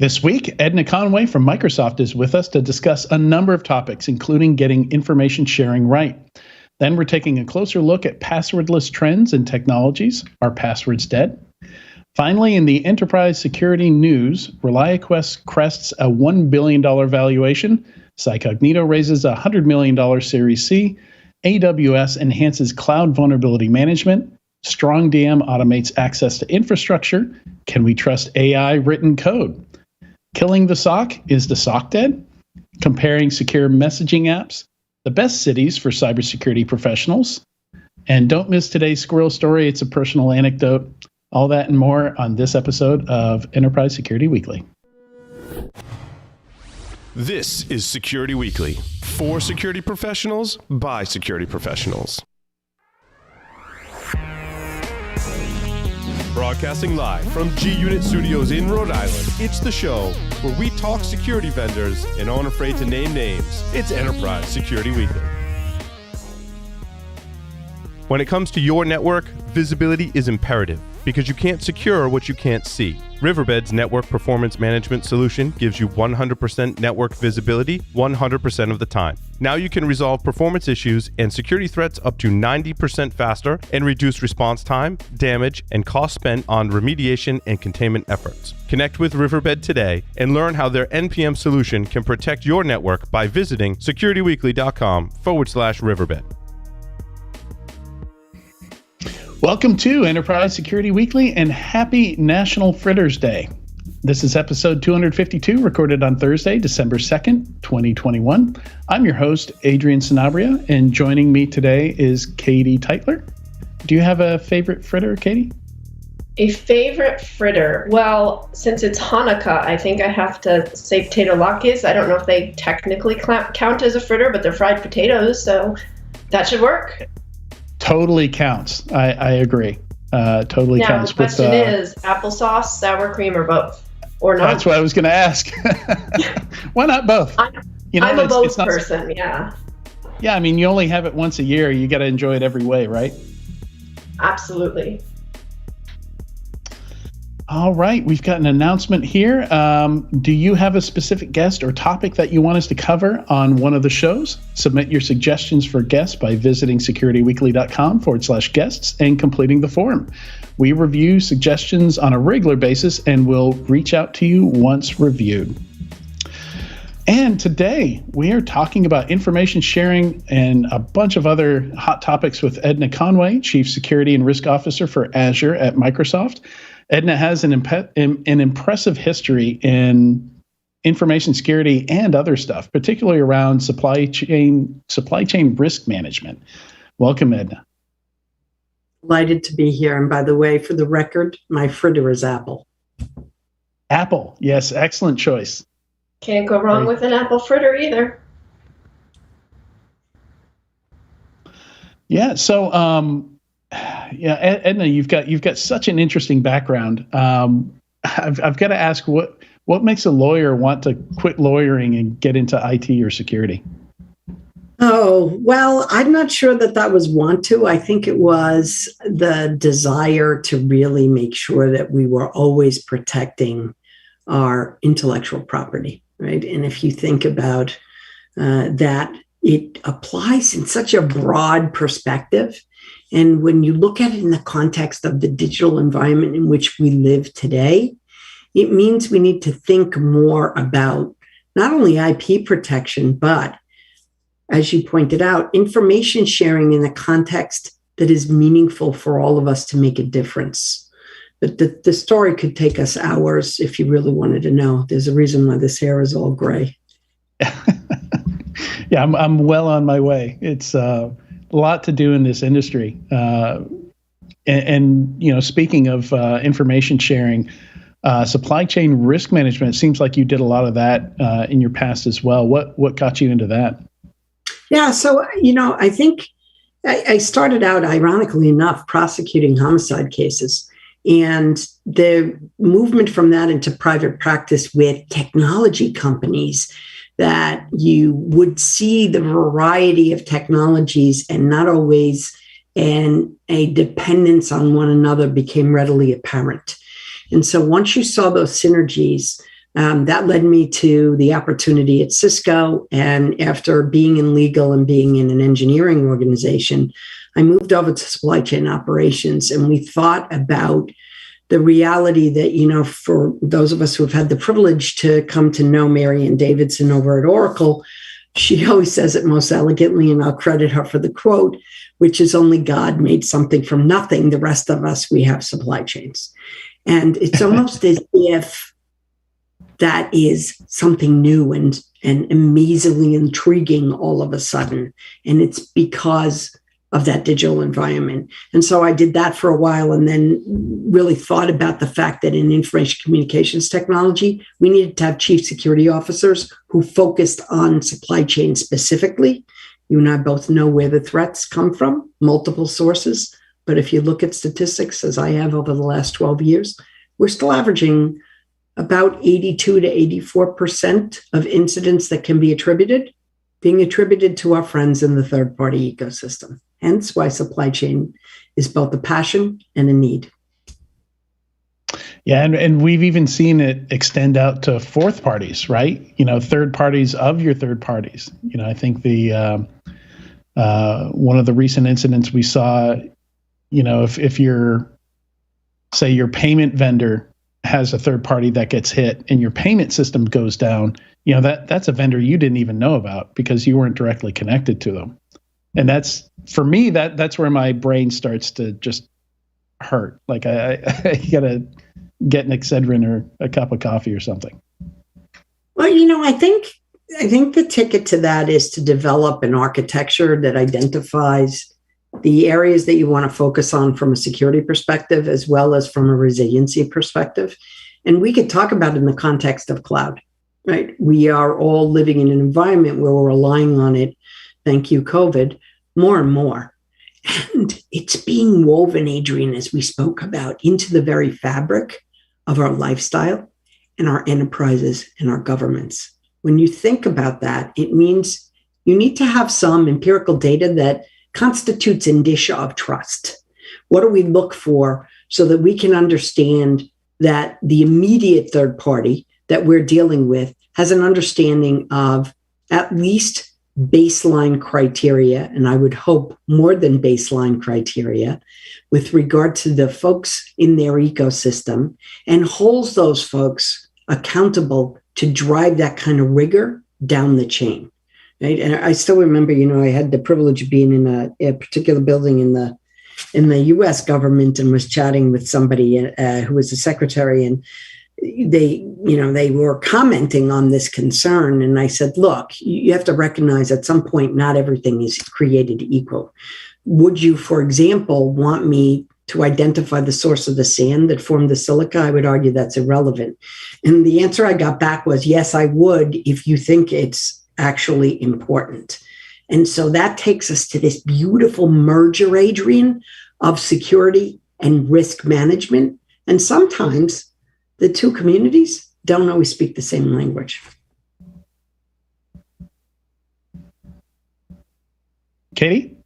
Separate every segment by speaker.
Speaker 1: This week, Edna Conway from Microsoft is with us to discuss a number of topics, including getting information sharing right. Then we're taking a closer look at passwordless trends and technologies. Are passwords dead? Finally, in the enterprise security news, ReliaQuest crests a $1 billion valuation, Psycognito raises a $100 million Series C, AWS enhances cloud vulnerability management, StrongDM automates access to infrastructure, can we trust AI written code? Killing the SOC, is the SOC dead? Comparing secure messaging apps, the best cities for cybersecurity professionals. And don't miss today's squirrel story, it's a personal anecdote. All that and more on this episode of Enterprise Security Weekly.
Speaker 2: This is Security Weekly, for security professionals, by security professionals. Broadcasting live from G-Unit Studios in Rhode Island, it's the show where we talk security vendors and aren't afraid to name names. It's Enterprise Security Weekly. When it comes to your network, visibility is imperative because you can't secure what you can't see. Riverbed's network performance management solution gives you 100% network visibility 100% of the time. Now you can resolve performance issues and security threats up to 90% faster and reduce response time, damage, and cost spent on remediation and containment efforts. Connect with Riverbed today and learn how their NPM solution can protect your network by visiting securityweekly.com/Riverbed.
Speaker 1: Welcome to Enterprise Security Weekly and happy National Fritters Day. This is episode 252, recorded on Thursday, December 2nd, 2021. I'm your host, Adrian Sanabria, and joining me today is Katie Tytler. Do you have a favorite fritter, Katie?
Speaker 3: A favorite fritter? Well, since it's Hanukkah, I think I have to say potato latkes. I don't know if they technically count as a fritter, but they're fried potatoes, so that should work.
Speaker 1: Totally counts. I agree. Totally counts.
Speaker 3: The question is applesauce, sour cream, or both, or not?
Speaker 1: That's what I was going to ask. Why not both?
Speaker 3: I'm a both person. Yeah.
Speaker 1: Yeah, I mean, you only have it once a year. You got to enjoy it every way, right?
Speaker 3: Absolutely.
Speaker 1: All right, we've got an announcement here. Do you have a specific guest or topic that you want us to cover on one of the shows? Submit your suggestions for guests by visiting securityweekly.com/guests and completing the form. We review suggestions on a regular basis and will reach out to you once reviewed. And today we are talking about information sharing and a bunch of other hot topics with Edna Conway, Chief Security and Risk Officer for Azure at Microsoft. Edna has an impressive history in information security and other stuff, particularly around supply chain risk management. Welcome, Edna.
Speaker 4: Delighted to be here. And by the way, for the record, my fritter is apple.
Speaker 1: Apple, yes, excellent choice.
Speaker 3: Can't go wrong with an apple fritter either.
Speaker 1: Yeah, so yeah, Edna, you've got such an interesting background. I've got to ask, what makes a lawyer want to quit lawyering and get into IT or security?
Speaker 4: Oh, well, I'm not sure that was want to. I think it was the desire to really make sure that we were always protecting our intellectual property, right? And if you think about that, it applies in such a broad perspective. And when you look at it in the context of the digital environment in which we live today, it means we need to think more about not only IP protection, but, as you pointed out, information sharing in a context that is meaningful for all of us to make a difference. But the story could take us hours if you really wanted to know. There's a reason why this hair is all gray.
Speaker 1: Yeah, I'm well on my way. It's a lot to do in this industry. And you know, speaking of information sharing, supply chain risk management, it seems like you did a lot of that in your past as well. What got you into that?
Speaker 4: Yeah, so, you know, I think I started out, ironically enough, prosecuting homicide cases. And the movement from that into private practice with technology companies, that you would see the variety of technologies and not always a dependence on one another became readily apparent. And so once you saw those synergies, That led me to the opportunity at Cisco. And after being in legal and being in an engineering organization, I moved over to supply chain operations. And we thought about the reality that, for those of us who have had the privilege to come to know Marianne Davidson over at Oracle, she always says it most elegantly, and I'll credit her for the quote, which is only God made something from nothing. The rest of us, we have supply chains. And it's almost as if that is something new and amazingly intriguing all of a sudden. And it's because of that digital environment. And so I did that for a while and then really thought about the fact that in information communications technology, we needed to have chief security officers who focused on supply chain specifically. You and I both know where the threats come from, multiple sources. But if you look at statistics, as I have over the last 12 years, we're still averaging about 82 to 84% of incidents that can be being attributed to our friends in the third-party ecosystem. Hence why supply chain is both a passion and a need.
Speaker 1: Yeah, and we've even seen it extend out to fourth parties, right? Third parties of your third parties. I think the one of the recent incidents we saw, if your payment vendor has a third party that gets hit and your payment system goes down, that's a vendor you didn't even know about because you weren't directly connected to them. And that's, for me, that's where my brain starts to just hurt. Like I gotta get an Excedrin or a cup of coffee or something.
Speaker 4: Well, I think the ticket to that is to develop an architecture that identifies the areas that you want to focus on from a security perspective, as well as from a resiliency perspective. And we could talk about it in the context of cloud, right? We are all living in an environment where we're relying on it, thank you, COVID, more and more. And it's being woven, Adrian, as we spoke about, into the very fabric of our lifestyle and our enterprises and our governments. When you think about that, it means you need to have some empirical data that constitutes indicia of trust. What do we look for so that we can understand that the immediate third party that we're dealing with has an understanding of at least baseline criteria, and I would hope more than baseline criteria, with regard to the folks in their ecosystem, and holds those folks accountable to drive that kind of rigor down the chain. Right? And I still remember, I had the privilege of being in a particular building in the U.S. government and was chatting with somebody who was a secretary, and they were commenting on this concern. And I said, look, you have to recognize at some point, not everything is created equal. Would you, for example, want me to identify the source of the sand that formed the silica? I would argue that's irrelevant. And the answer I got back was, yes, I would, if you think it's actually important. And so that takes us to this beautiful merger, Adrian, of security and risk management. And sometimes the two communities don't always speak the same language.
Speaker 1: Katie?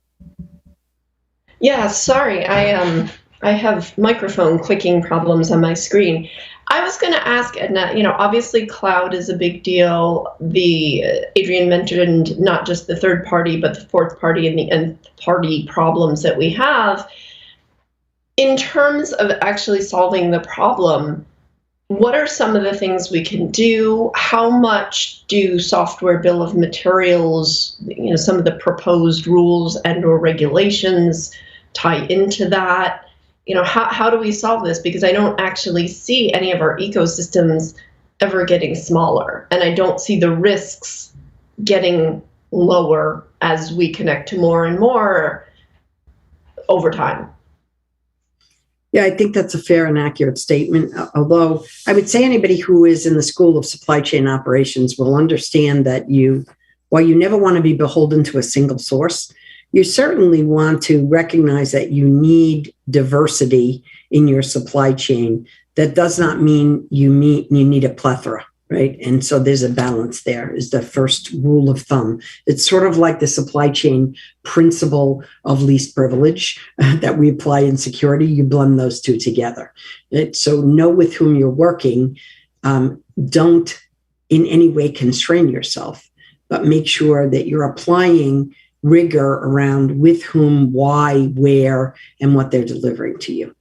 Speaker 3: Yeah, sorry. I have microphone clicking problems on my screen. I was going to ask Edna, obviously cloud is a big deal. Adrian mentioned not just the third party, but the fourth party and the nth party problems that we have. In terms of actually solving the problem, what are some of the things we can do? How much do software bill of materials, some of the proposed rules and or regulations tie into that? How do we solve this? Because I don't actually see any of our ecosystems ever getting smaller, and I don't see the risks getting lower as we connect to more and more over time.
Speaker 4: Yeah, I think that's a fair and accurate statement. Although I would say anybody who is in the school of supply chain operations will understand that while you never want to be beholden to a single source, you certainly want to recognize that you need diversity in your supply chain. That does not mean you need a plethora, right? And so there's a balance there, is the first rule of thumb. It's sort of like the supply chain principle of least privilege that we apply in security. You blend those two together. So know with whom you're working. don't in any way constrain yourself, but make sure that you're applying rigor around with whom, why, where, and what they're delivering to you.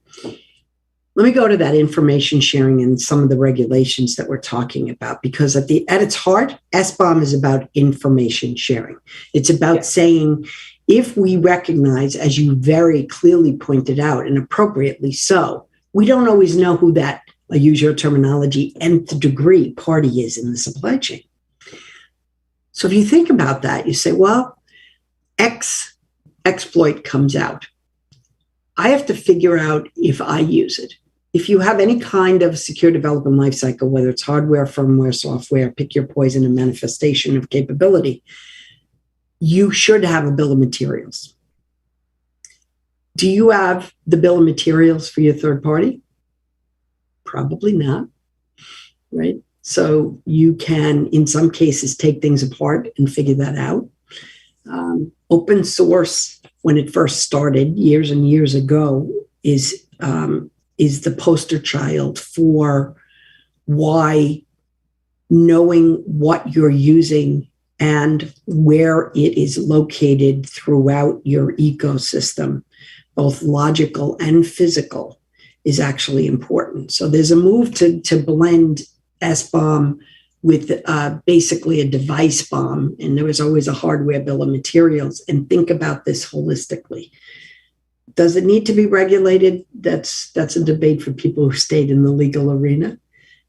Speaker 4: Let me go to that information sharing and some of the regulations that we're talking about, because at its heart, SBOM is about information sharing. It's about saying, if we recognize, as you very clearly pointed out, and appropriately so, we don't always know who that, I use your terminology, nth degree party is in the supply chain. So if you think about that, you say, well, X exploit comes out. I have to figure out if I use it. If you have any kind of secure development lifecycle, whether it's hardware, firmware, software, pick your poison, and manifestation of capability, you should have a bill of materials. Do you have the bill of materials for your third party? Probably not, right? So you can, in some cases, take things apart and figure that out. Open source, when it first started years and years ago, is the poster child for why knowing what you're using and where it is located throughout your ecosystem, both logical and physical, is actually important. So there's a move to blend SBOM with basically a device bomb, and there was always a hardware bill of materials, and think about this holistically. Does it need to be regulated? That's a debate for people who stayed in the legal arena.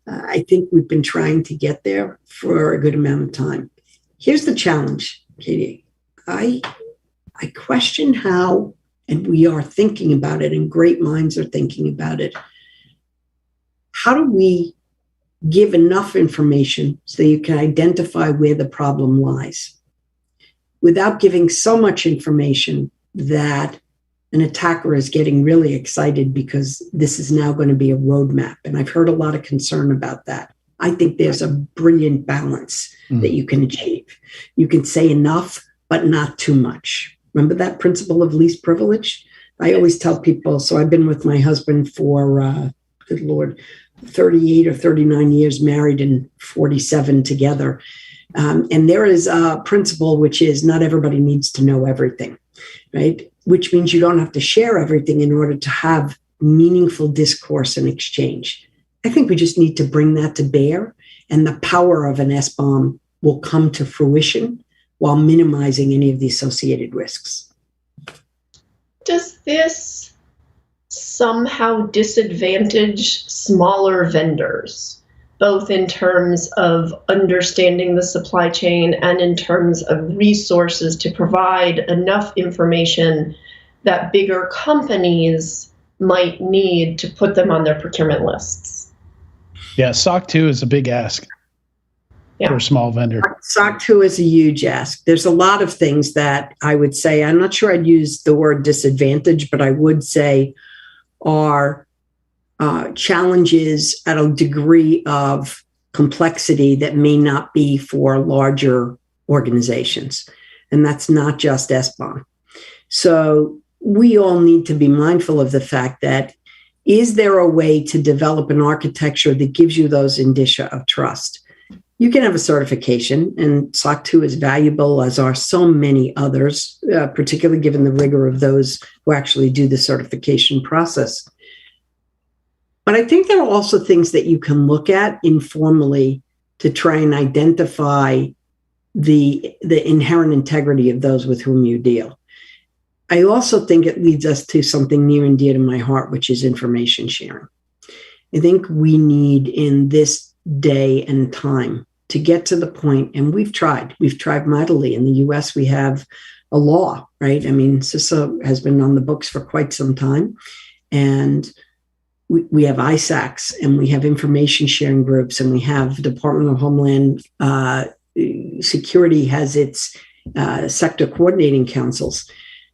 Speaker 4: I think we've been trying to get there for a good amount of time. Here's the challenge, Katie. I question how, and we are thinking about it, and great minds are thinking about it. How do we give enough information so you can identify where the problem lies without giving so much information that an attacker is getting really excited because this is now going to be a roadmap? And I've heard a lot of concern about that. I think there's a brilliant balance that you can achieve. You can say enough, but not too much. Remember that principle of least privilege? I always tell people, so I've been with my husband for, good Lord, 38 or 39 years, married, and 47 together. And there is a principle, which is not everybody needs to know everything, right? Which means you don't have to share everything in order to have meaningful discourse and exchange. I think we just need to bring that to bear, and the power of an SBOM will come to fruition while minimizing any of the associated risks.
Speaker 3: Does this somehow disadvantage smaller vendors, both in terms of understanding the supply chain and in terms of resources to provide enough information that bigger companies might need to put them on their procurement lists?
Speaker 1: Yeah, SOC 2 is a big ask for a small vendor.
Speaker 4: SOC 2 is a huge ask. There's a lot of things that I would say, I'm not sure I'd use the word disadvantage, but I would say are challenges at a degree of complexity that may not be for larger organizations. And that's not just SBOM. So we all need to be mindful of the fact that, is there a way to develop an architecture that gives you those indicia of trust? You can have a certification, and SOC 2 is valuable, as are so many others, particularly given the rigor of those who actually do the certification process. But I think there are also things that you can look at informally to try and identify the inherent integrity of those with whom you deal. I also think it leads us to something near and dear to my heart, which is information sharing. I think we need, in this day and time, to get to the point, and we've tried mightily. In the US, we have a law, right? I mean, CISA has been on the books for quite some time, and we have ISACs, and we have information sharing groups, and we have Department of Homeland Security has its sector coordinating councils.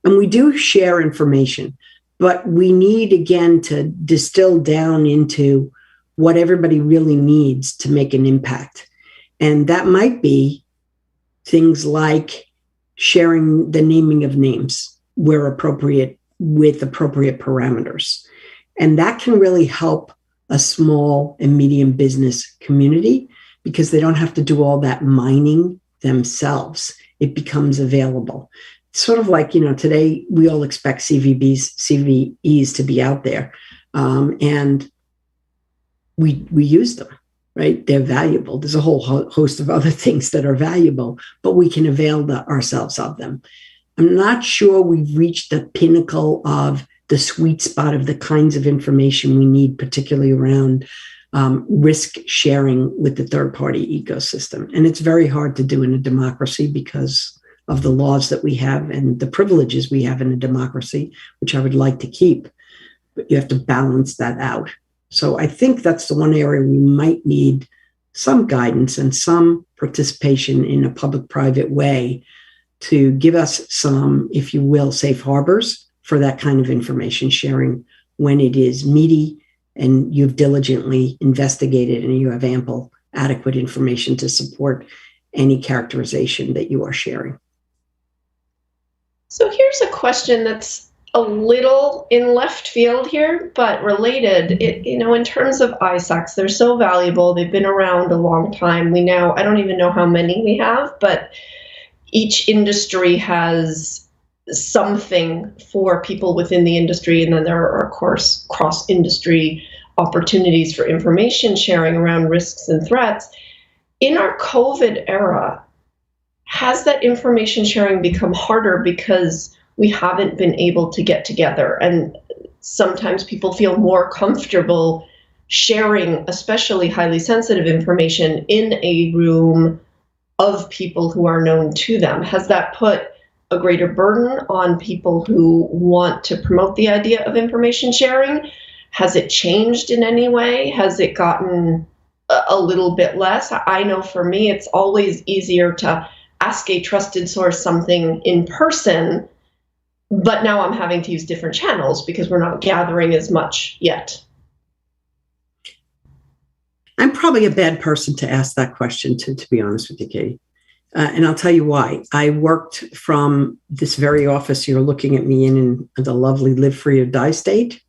Speaker 4: And we do share information, but we need, again, to distill down into what everybody really needs to make an impact. And that might be things like sharing the naming of names where appropriate, with appropriate parameters. And that can really help a small and medium business community because they don't have to do all that mining themselves. It becomes available. It's sort of like, today we all expect CVEs to be out there. And we use them, right? They're valuable. There's a whole host of other things that are valuable, but we can avail ourselves of them. I'm not sure we've reached the pinnacle of the sweet spot of the kinds of information we need, particularly around risk sharing with the third-party ecosystem. And it's very hard to do in a democracy because of the laws that we have and the privileges we have in a democracy, which I would like to keep. But you have to balance that out. So I think that's the one area we might need some guidance and some participation in a public-private way to give us some, if you will, safe harbors for that kind of information sharing when it is meaty and you've diligently investigated and you have ample, adequate information to support any characterization that you are sharing.
Speaker 3: So here's a question that's a little in left field here, but related. In terms of ISACs, they're so valuable. They've been around a long time. I don't even know how many we have, but each industry has something for people within the industry. And then there are, of course, cross-industry opportunities for information sharing around risks and threats. In our COVID era, has that information sharing become harder because we haven't been able to get together? And sometimes people feel more comfortable sharing, especially highly sensitive information, in a room of people who are known to them. Has that put a greater burden on people who want to promote the idea of information sharing? Has it changed in any way? Has it gotten a little bit less? I know for me, it's always easier to ask a trusted source something in person, but now I'm having to use different channels because we're not gathering as much yet.
Speaker 4: I'm probably a bad person to ask that question to be honest with you, Katie. And I'll tell you why. I worked from this very office you're looking at me in the lovely Live Free or Die state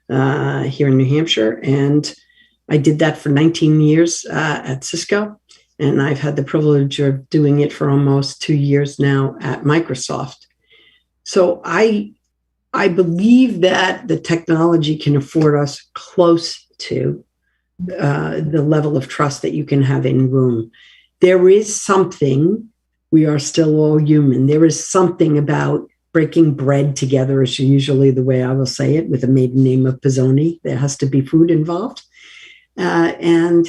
Speaker 4: here in New Hampshire. And I did that for 19 years at Cisco. And I've had the privilege of doing it for almost 2 years now at Microsoft. So I believe that the technology can afford us close to the level of trust that you can have in room. There is something, we are still all human. There is something about breaking bread together, is usually the way I will say it, with a maiden name of Pizzoni. There has to be food involved. And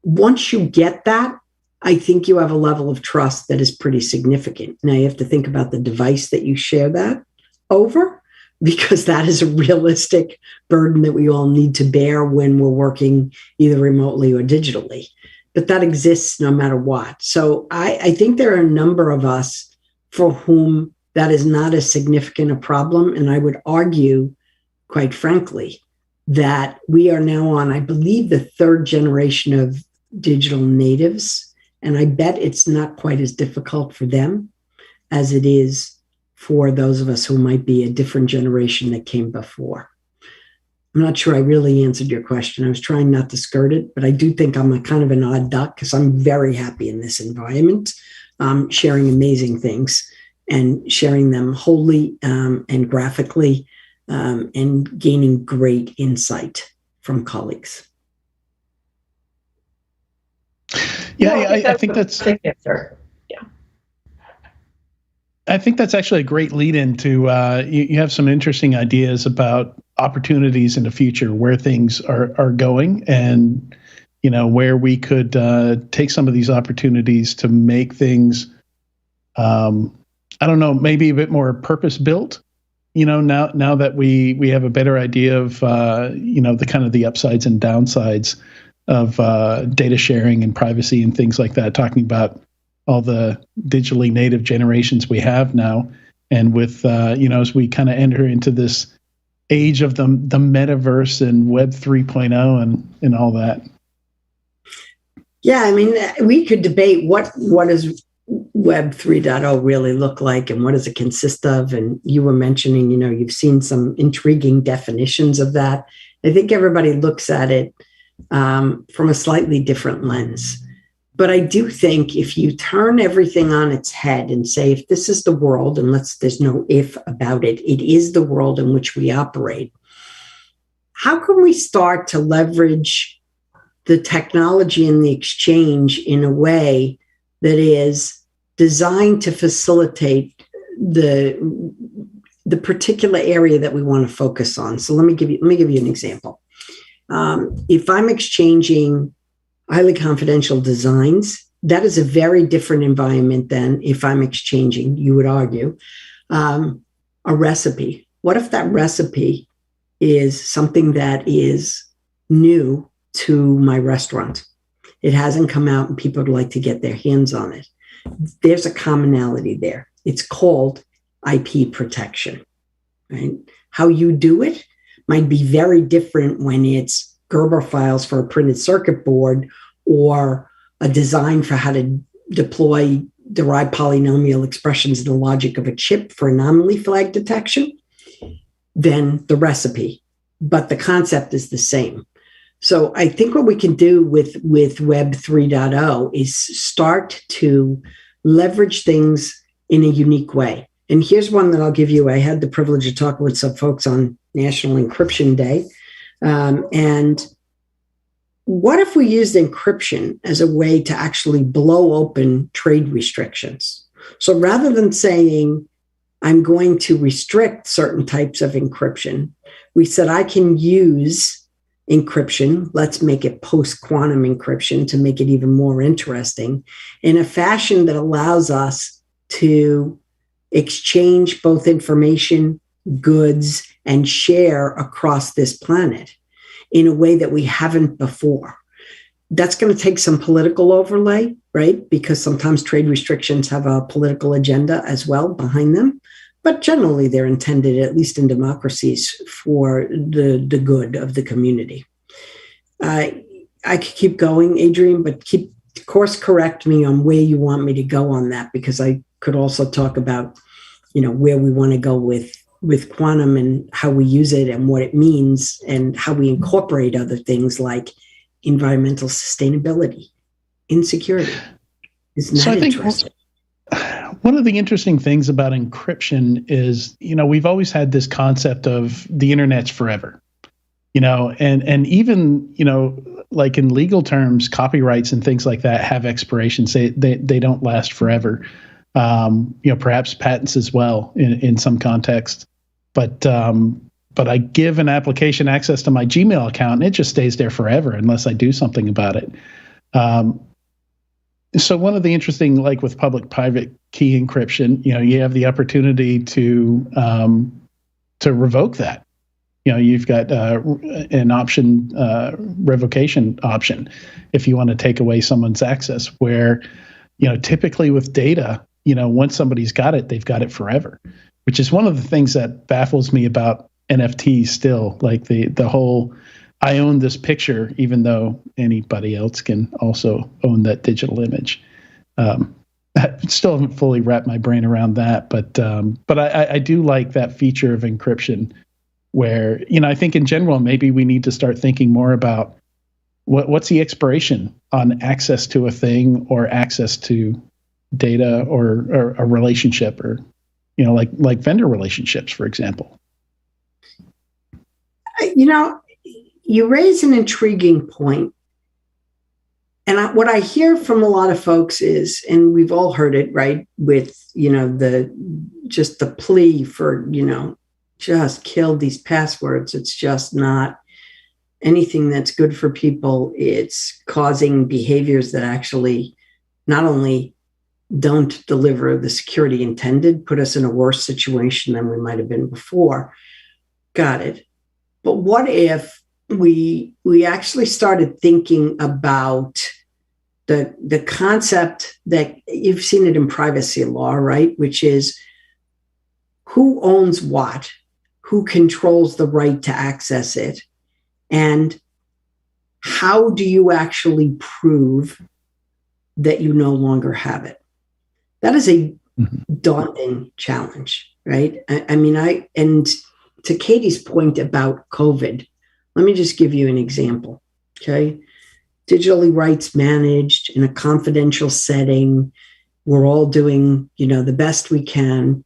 Speaker 4: once you get that, I think you have a level of trust that is pretty significant. Now you have to think about the device that you share that over, because that is a realistic burden that we all need to bear when we're working either remotely or digitally. But that exists no matter what. So I think there are a number of us for whom that is not as significant a problem. And I would argue, quite frankly, that we are now on, I believe, the third generation of digital natives. And I bet it's not quite as difficult for them as it is for those of us who might be a different generation that came before. I'm not sure I really answered your question. I was trying not to skirt it, but I do think I'm a kind of an odd duck because I'm very happy in this environment, sharing amazing things and sharing them wholly and graphically and gaining great insight from colleagues.
Speaker 1: Yeah, I think that's
Speaker 3: a quick answer. Yeah.
Speaker 1: I think that's actually a great lead into you have some interesting ideas about opportunities in the future, where things are going, and where we could take some of these opportunities to make things I don't know, maybe a bit more purpose built. Now that we have a better idea of the kind of the upsides and downsides of data sharing and privacy and things like that, talking about all the digitally native generations we have now, and with as we kind of enter into this age of the metaverse and Web 3.0 and all that.
Speaker 4: Yeah, I mean, we could debate what does Web 3.0 really look like and what does it consist of. And you were mentioning, you've seen some intriguing definitions of that I think everybody looks at it from a slightly different lens. But I do think if you turn everything on its head and say, if this is the world, and there's no if about it, it is the world in which we operate, how can we start to leverage the technology and the exchange in a way that is designed to facilitate the particular area that we want to focus on? So let me give you an example. If I'm exchanging highly confidential designs, that is a very different environment than if I'm exchanging, you would argue, a recipe. What if that recipe is something that is new to my restaurant? It hasn't come out and people would like to get their hands on it. There's a commonality there. It's called IP protection, right? How you do it might be very different when it's Gerber files for a printed circuit board or a design for how to deploy derived polynomial expressions in the logic of a chip for anomaly flag detection than the recipe. But the concept is the same. So I think what we can do with Web 3.0 is start to leverage things in a unique way. And here's one that I'll give you. I had the privilege of talking with some folks on National Encryption Day. And what if we used encryption as a way to actually blow open trade restrictions? So rather than saying, I'm going to restrict certain types of encryption, we said, I can use encryption. Let's make it post-quantum encryption to make it even more interesting in a fashion that allows us to exchange both information, goods, and share across this planet in a way that we haven't before. That's going to take some political overlay, right? Because sometimes trade restrictions have a political agenda as well behind them. But generally, they're intended, at least in democracies, for the good of the community. I could keep going, Adrian, but course correct me on where you want me to go on that, because I could also talk about, where we want to go with quantum and how we use it and what it means and how we incorporate other things like environmental sustainability, insecurity. Isn't that interesting?
Speaker 1: One of the interesting things about encryption is, we've always had this concept of the internet's forever, and even, like in legal terms, copyrights and things like that have expirations. They don't last forever. Perhaps patents as well in some contexts. But I give an application access to my Gmail account and it just stays there forever unless I do something about it. So one of the interesting, like with public-private key encryption, you have the opportunity to revoke that. You've got an option, revocation option, if you want to take away someone's access. Where, typically with data, once somebody's got it, they've got it forever. Which is one of the things that baffles me about NFTs still, like the whole, I own this picture, even though anybody else can also own that digital image. I still haven't fully wrapped my brain around that, but I do like that feature of encryption where, I think in general, maybe we need to start thinking more about what's the expiration on access to a thing or access to data or a relationship or, like vendor relationships, for example.
Speaker 4: You raise an intriguing point. And what I hear from a lot of folks is, and we've all heard it, right, with, the plea for, just kill these passwords. It's just not anything that's good for people. It's causing behaviors that actually not only don't deliver the security intended, put us in a worse situation than we might have been before. Got it. But what if we actually started thinking about the concept that you've seen it in privacy law, right? Which is who owns what, who controls the right to access it, and how do you actually prove that you no longer have it? That is a daunting challenge, right? And to Katie's point about COVID, Let me just give you an example, okay? Digitally rights managed in a confidential setting. We're all doing, the best we can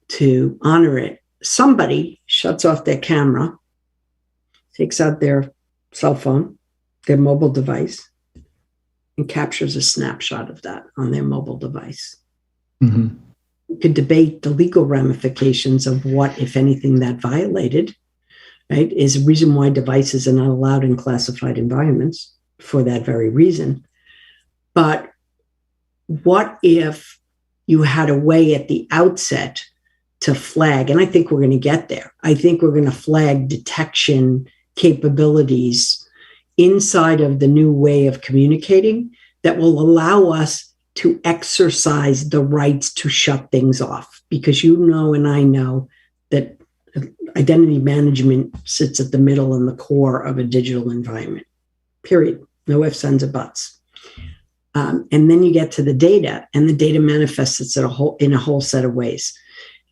Speaker 4: to honor it. Somebody shuts off their camera, takes out their cell phone, their mobile device, and captures a snapshot of that on their mobile device.
Speaker 1: Mm-hmm.
Speaker 4: We could debate the legal ramifications of what, if anything, that violated, right? Is a reason why devices are not allowed in classified environments for that very reason. But what if you had a way at the outset to flag, and I think we're going to get there. I think we're going to flag detection capabilities inside of the new way of communicating that will allow us to exercise the rights to shut things off. Because and I know that identity management sits at the middle and the core of a digital environment, period. No ifs, ands, or buts. And then you get to the data, and the data manifests itself in a whole set of ways.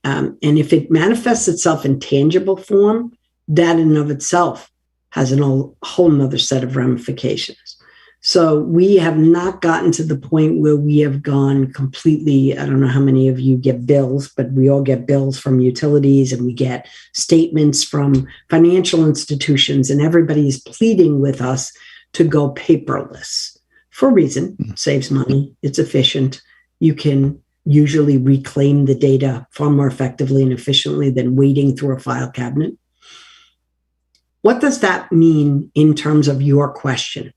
Speaker 4: And if it manifests itself in tangible form, that in and of itself has a whole nother set of ramifications. So we have not gotten to the point where we have gone completely, I don't know how many of you get bills, but we all get bills from utilities, and we get statements from financial institutions, and everybody is pleading with us to go paperless for a reason. It saves money. It's efficient. You can usually reclaim the data far more effectively and efficiently than wading through a file cabinet. What does that mean in terms of your question?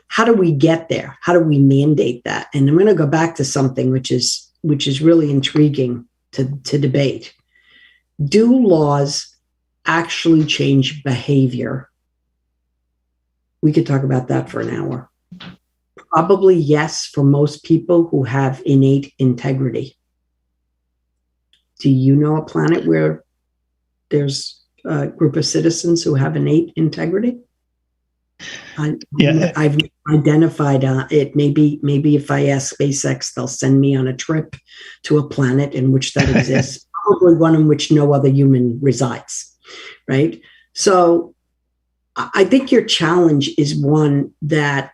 Speaker 4: How do we get there? How do we mandate that? And I'm going to go back to something which is really intriguing to debate. Do laws actually change behavior? We could talk about that for an hour. Probably yes, for most people who have innate integrity. Do you know a planet where there's a group of citizens who have innate integrity? I've identified it. Maybe if I ask SpaceX, they'll send me on a trip to a planet in which that exists, probably one in which no other human resides, right? So I think your challenge is one that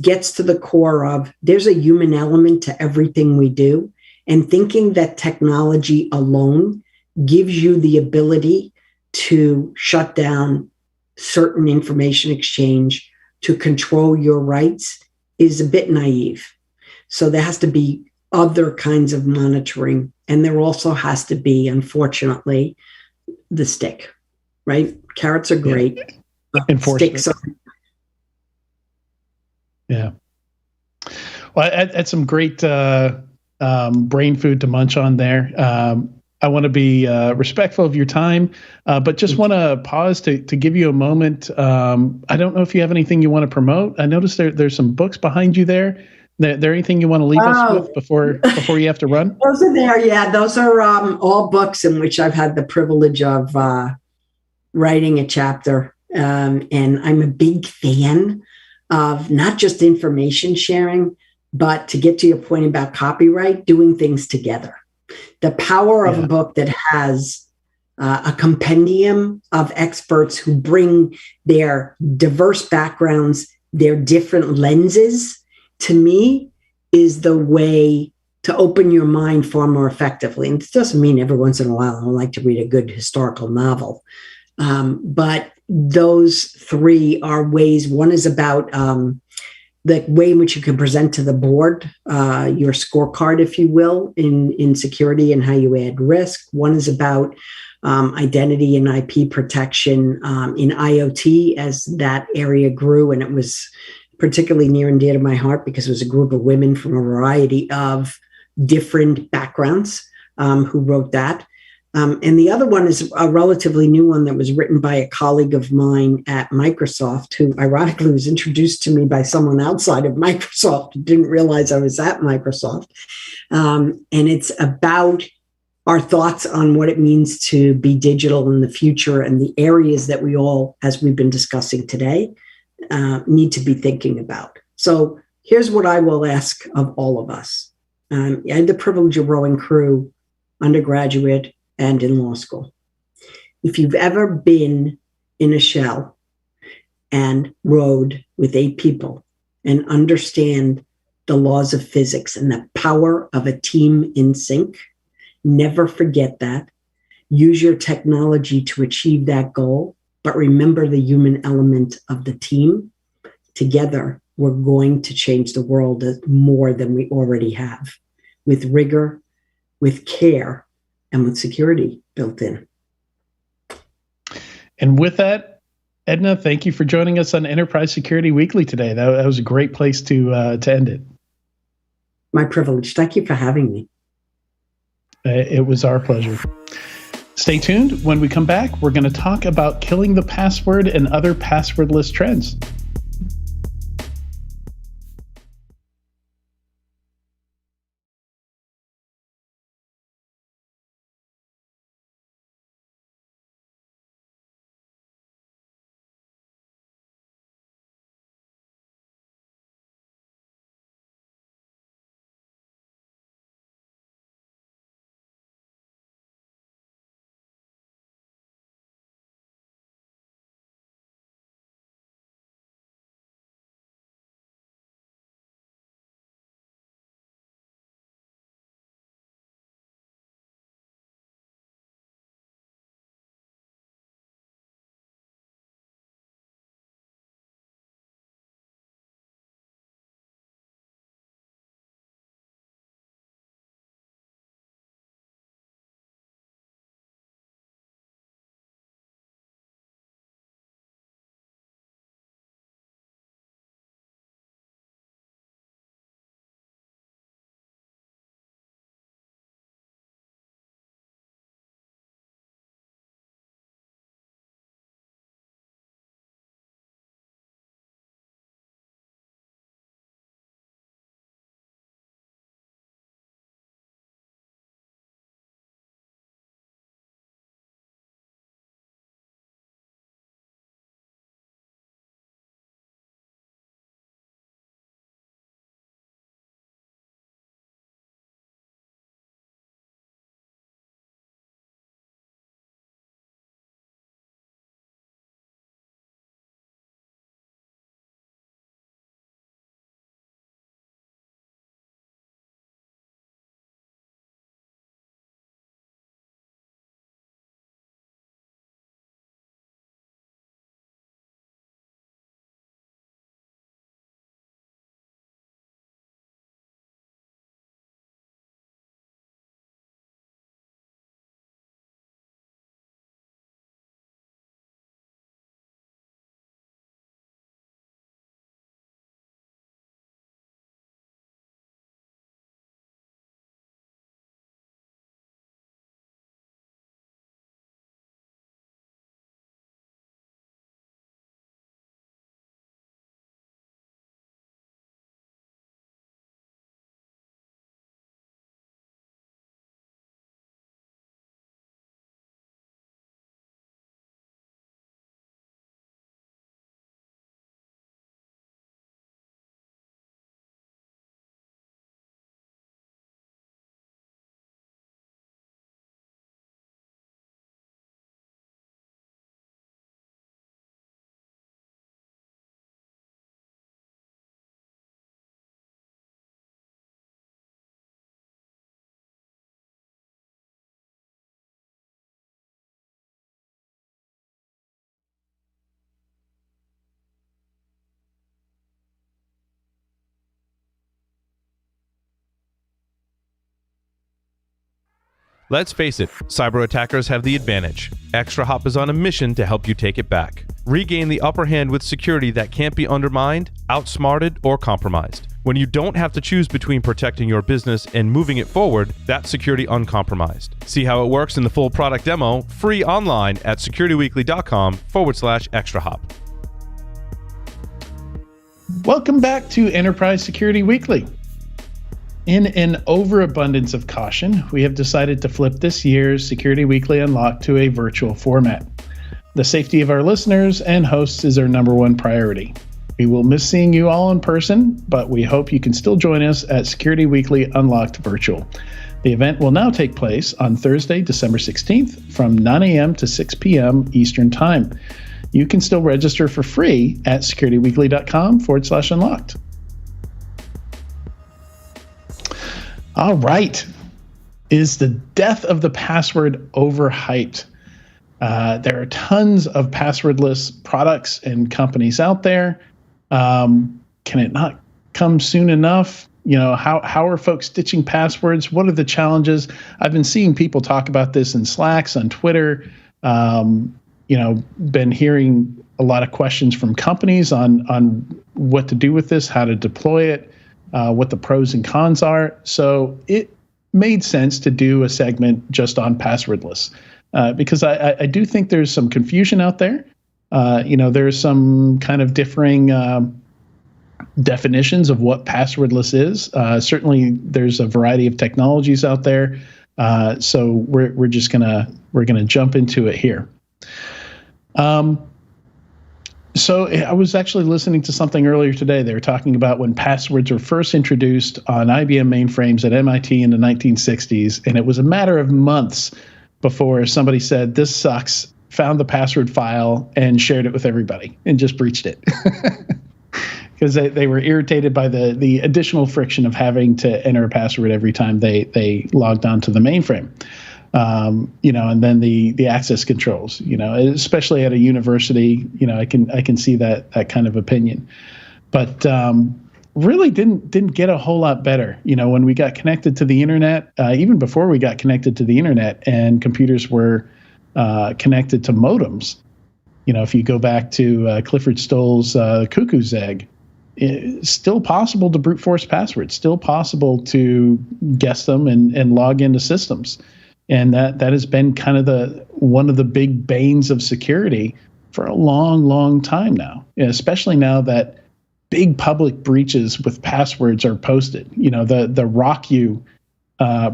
Speaker 4: gets to the core of there's a human element to everything we do, and thinking that technology alone gives you the ability to shut down certain information exchange, to control your rights, is a bit naive. So there has to be other kinds of monitoring, and there also has to be, unfortunately, the stick, right? Carrots are great, but sticks are.
Speaker 1: Yeah. Well, I had some great brain food to munch on there. I want to be respectful of your time, but just want to pause to give you a moment. I don't know if you have anything you want to promote. I noticed there's some books behind you there. There anything you want to leave us with before you have to run?
Speaker 4: Those are there, yeah. Those are all books in which I've had the privilege of writing a chapter. And I'm a big fan of not just information sharing, but to get to your point about copyright, doing things together. The power of a book that has a compendium of experts who bring their diverse backgrounds, their different lenses, to me, is the way to open your mind far more effectively. And it doesn't mean every once in a while I don't like to read a good historical novel. But those three are ways. One is about the way in which you can present to the board your scorecard, if you will, in security and how you add risk. One is about identity and IP protection in IoT as that area grew. And it was particularly near and dear to my heart because it was a group of women from a variety of different backgrounds who wrote that. And the other one is a relatively new one that was written by a colleague of mine at Microsoft, who ironically was introduced to me by someone outside of Microsoft who didn't realize I was at Microsoft. And it's about our thoughts on what it means to be digital in the future and the areas that we all, as we've been discussing today, need to be thinking about. So here's what I will ask of all of us. I had the privilege of rowing crew, undergraduate, and in law school. If you've ever been in a shell and rode with 8 people and understand the laws of physics and the power of a team in sync. Never forget that. Use your technology to achieve that goal, but remember the human element of the team. Together, we're going to change the world more than we already have, with rigor, with care, and with security built in.
Speaker 1: And with that, Edna, thank you for joining us on Enterprise Security Weekly today. That was a great place to end it.
Speaker 4: My privilege. Thank you for having me.
Speaker 1: It was our pleasure. Stay tuned. When we come back, we're going to talk about killing the password and other passwordless trends.
Speaker 2: Let's face it, cyber attackers have the advantage. ExtraHop is on a mission to help you take it back. Regain the upper hand with security that can't be undermined, outsmarted, or compromised. When you don't have to choose between protecting your business and moving it forward, that's security uncompromised. See how it works in the full product demo, free online at securityweekly.com/ExtraHop.
Speaker 1: Welcome back to Enterprise Security Weekly. In an overabundance of caution, we have decided to flip this year's Security Weekly Unlocked to a virtual format. The safety of our listeners and hosts is our number one priority. We will miss seeing you all in person, but we hope you can still join us at Security Weekly Unlocked Virtual. The event will now take place on Thursday, December 16th from 9 a.m. to 6 p.m. Eastern Time. you can still register for free at securityweekly.com/unlocked. All right. Is the death of the password overhyped? There are tons of passwordless products and companies out there. Can it not come soon enough? How are folks stitching passwords? What are the challenges? I've been seeing people talk about this in Slacks, on Twitter. Been hearing a lot of questions from companies on what to do with this, how to deploy it, what the pros and cons are. So it made sense to do a segment just on passwordless, because I do think there's some confusion out there. There's some kind of differing definitions of what passwordless is. Certainly, there's a variety of technologies out there. So we're gonna jump into it here. So I was actually listening to something earlier today. They were talking about when passwords were first introduced on IBM mainframes at MIT in the 1960s, and it was a matter of months before somebody said, "This sucks," found the password file and shared it with everybody and just breached it. Because they were irritated by the additional friction of having to enter a password every time they logged onto the mainframe. And then the access controls, especially at a university, I can see that kind of opinion, but really didn't get a whole lot better. When we got connected to the internet, even before we got connected to the internet and computers were connected to modems. If you go back to Clifford Stoll's Cuckoo's Egg, it's still possible to brute force passwords, still possible to guess them and log into systems. And that has been kind of one of the big banes of security for a long, long time now, especially now that big public breaches with passwords are posted. The RockU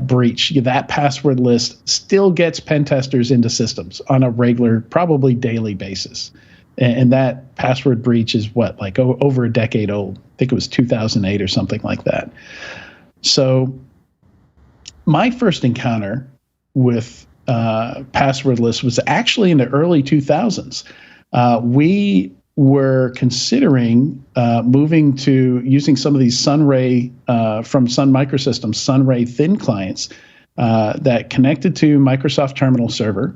Speaker 1: breach, that password list still gets pen testers into systems on a regular, probably daily basis. And that password breach is over a decade old. I think it was 2008 or something like that. So my first encounter with passwordless was actually in the early 2000s. We were considering moving to using some of these Sunray from Sun Microsystems, Sunray thin clients that connected to Microsoft Terminal Server.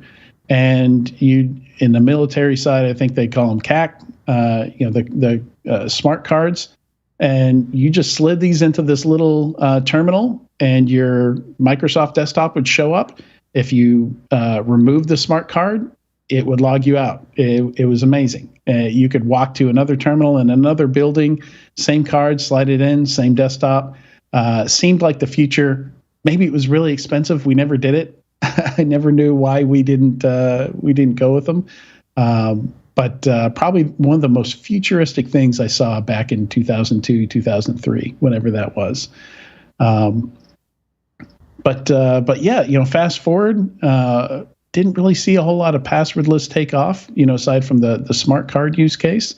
Speaker 1: And in the military side, I think they call them CAC, the smart cards. And you just slid these into this little terminal, and your Microsoft desktop would show up. If you remove the smart card, it would log you out. It was amazing. You could walk to another terminal in another building, same card, slide it in, same desktop. Seemed like the future. Maybe it was really expensive. We never did it. I never knew why we didn't go with them. But probably one of the most futuristic things I saw back in 2002, 2003, whenever that was. But yeah, fast forward, didn't really see a whole lot of passwordless take off, aside from the smart card use case.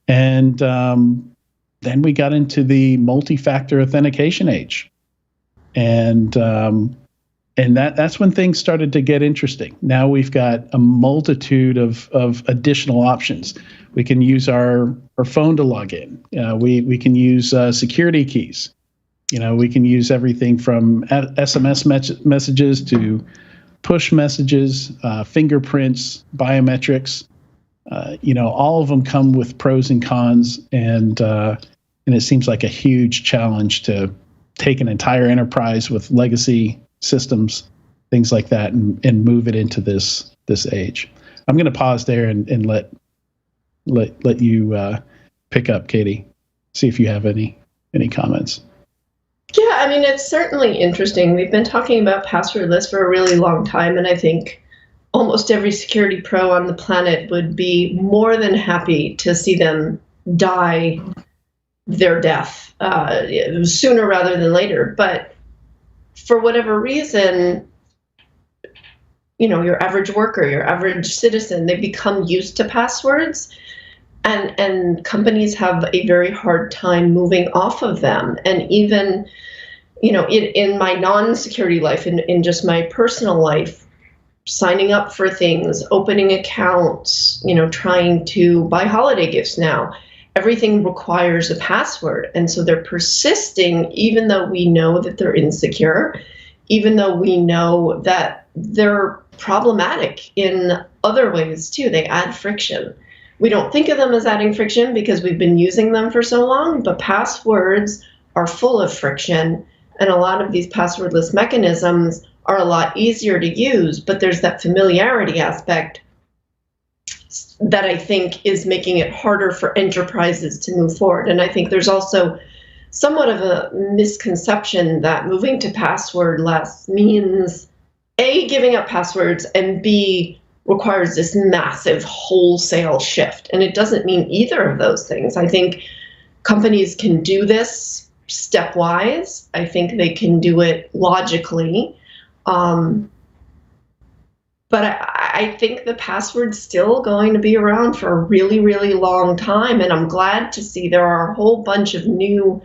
Speaker 1: And then we got into the multi-factor authentication age. And that's when things started to get interesting. Now we've got a multitude of additional options. We can use our phone to log in. We can use security keys. We can use everything from SMS messages to push messages, fingerprints, biometrics. All of them come with pros and cons, and it seems like a huge challenge to take an entire enterprise with legacy systems, things like that, and move it into this age. I'm going to pause there and let you pick up, Katie. See if you have any comments.
Speaker 3: Yeah, it's certainly interesting. We've been talking about passwordless for a really long time, and I think almost every security pro on the planet would be more than happy to see them die their death sooner rather than later. But for whatever reason, your average worker, your average citizen, they become used to passwords, and companies have a very hard time moving off of them. And even, in my non-security life, in just my personal life, signing up for things, opening accounts, trying to buy holiday gifts now. Everything requires a password. And so they're persisting, even though we know that they're insecure, even though we know that they're problematic in other ways too. They add friction. We don't think of them as adding friction because we've been using them for so long, but passwords are full of friction. And a lot of these passwordless mechanisms are a lot easier to use, but there's that familiarity aspect that I think is making it harder for enterprises to move forward. And I think there's also somewhat of a misconception that moving to passwordless means A, giving up passwords, and B, requires this massive wholesale shift. And it doesn't mean either of those things. I think companies can do this stepwise. I think they can do it logically. But I think the password's still going to be around for a really, really long time. And I'm glad to see there are a whole bunch of new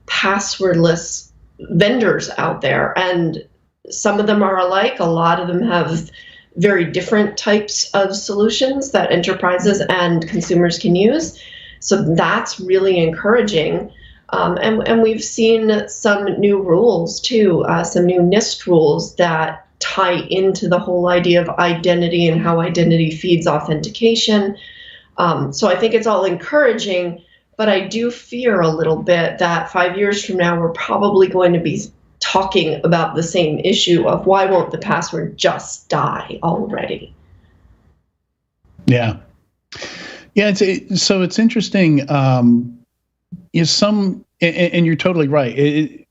Speaker 3: passwordless vendors out there. And some of them are alike. A lot of them have very different types of solutions that enterprises and consumers can use. So that's really encouraging. And we've seen some new rules too, some new NIST rules that tie into the whole idea of identity and how identity feeds authentication. So I think it's all encouraging, but I do fear a little bit that 5 years from now, we're probably going to be talking about the same issue of why won't the password just die already?
Speaker 1: Yeah. Yeah. So it's interesting. And you're totally right.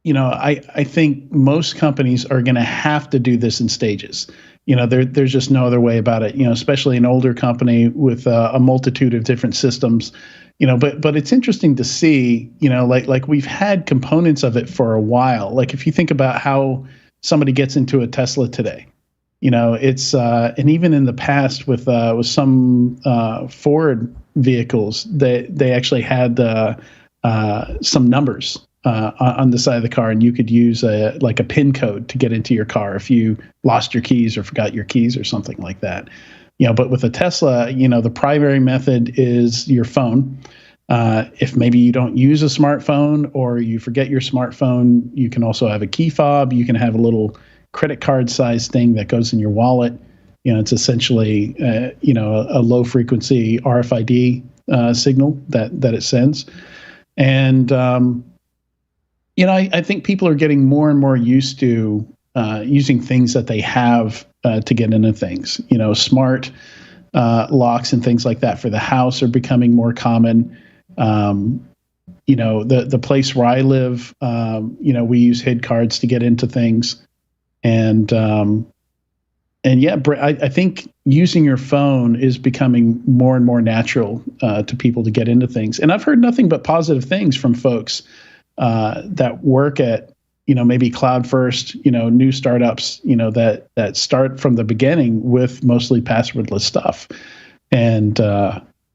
Speaker 1: I think most companies are going to have to do this in stages. There's just no other way about it, especially an older company with a multitude of different systems, but it's interesting to see, like we've had components of it for a while. Like if you think about how somebody gets into a Tesla today, it's, and even in the past with some Ford vehicles, they actually had some numbers on the side of the car, and you could use a PIN code to get into your car if you lost your keys or forgot your keys or something like that. But with a Tesla, the primary method is your phone. If maybe you don't use a smartphone or you forget your smartphone, you can also have a key fob. You can have a little credit card size thing that goes in your wallet. It's essentially, a low frequency RFID signal that it sends. And, I think people are getting more and more used to using things that they have to get into things. Smart locks and things like that for the house are becoming more common. The place where I live, we use HID cards to get into things. And yeah, I think using your phone is becoming more and more natural to people to get into things. And I've heard nothing but positive things from folks that work at, maybe cloud first, new startups, that start from the beginning with mostly passwordless stuff. And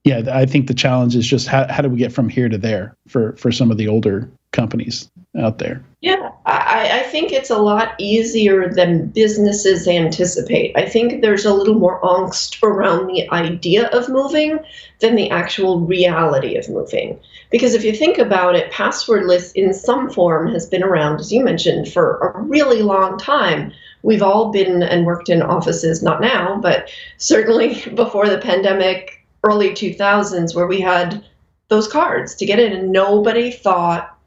Speaker 1: yeah, I think the challenge is just how do we get from here to there for some of the older companies out there?
Speaker 3: Yeah, I think it's a lot easier than businesses anticipate. I think there's a little more angst around the idea of moving than the actual reality of moving. Because if you think about it, passwordless in some form has been around, as you mentioned, for a really long time. We've all been and worked in offices, not now, but certainly before the pandemic, early 2000s, where we had those cards to get in and nobody thought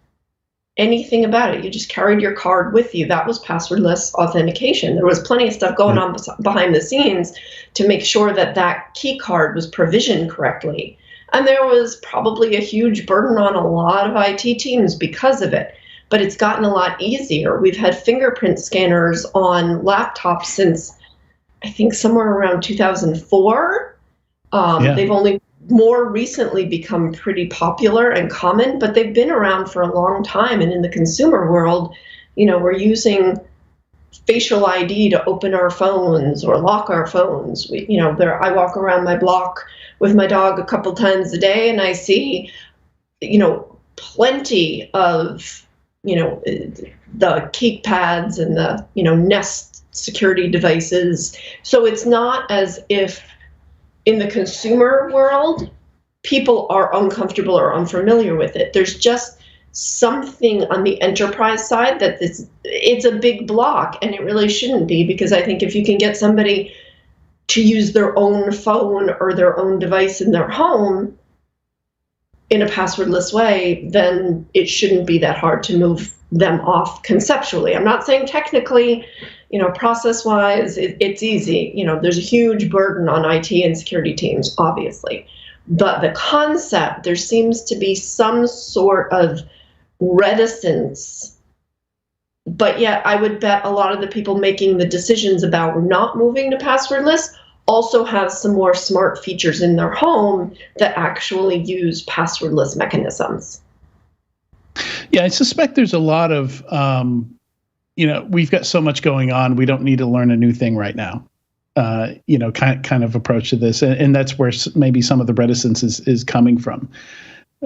Speaker 3: anything about it. You just carried your card with you. That was passwordless authentication. There was plenty of stuff going on behind the scenes to make sure that that key card was provisioned correctly. And there was probably a huge burden on a lot of IT teams because of it. But it's gotten a lot easier. We've had fingerprint scanners on laptops since, I think, somewhere around 2004. They've only more recently become pretty popular and common, but they've been around for a long time. And in the consumer world, we're using facial ID to open our phones or lock our phones. I walk around my block with my dog a couple times a day, and I see, plenty of, the key pads and the, Nest security devices. So it's not as if in the consumer world, people are uncomfortable or unfamiliar with it. There's just something on the enterprise side that it's a big block, and it really shouldn't be, because I think if you can get somebody to use their own phone or their own device in their home in a passwordless way, then it shouldn't be that hard to move them off conceptually. I'm not saying technically, process-wise, it's easy. There's a huge burden on IT and security teams, obviously. But the concept, there seems to be some sort of reticence. But yet, I would bet a lot of the people making the decisions about not moving to passwordless also have some more smart features in their home that actually use passwordless mechanisms.
Speaker 1: Yeah, I suspect there's a lot of, we've got so much going on, we don't need to learn a new thing right now. Kind of approach to this. And that's where maybe some of the reticence is coming from.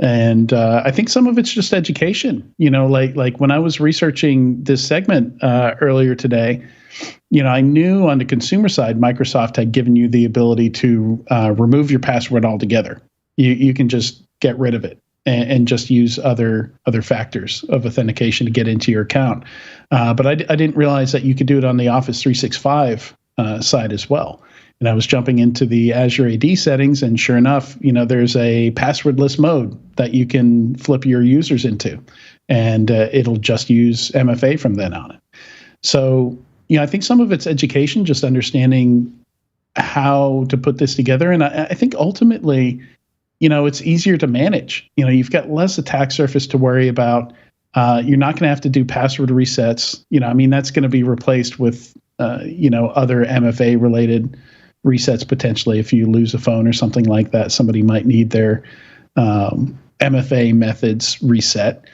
Speaker 1: And I think some of it's just education, like when I was researching this segment earlier today, I knew on the consumer side, Microsoft had given you the ability to remove your password altogether. You can just get rid of it and just use other factors of authentication to get into your account. But I didn't realize that you could do it on the Office 365 side as well. And I was jumping into the Azure AD settings, and sure enough, there's a passwordless mode that you can flip your users into, and it'll just use MFA from then on. So, I think some of it's education, just understanding how to put this together. And I think ultimately, it's easier to manage. You've got less attack surface to worry about. You're not going to have to do password resets. That's going to be replaced with, other MFA related resets potentially. If you lose a phone or something like that, somebody might need their MFA methods reset.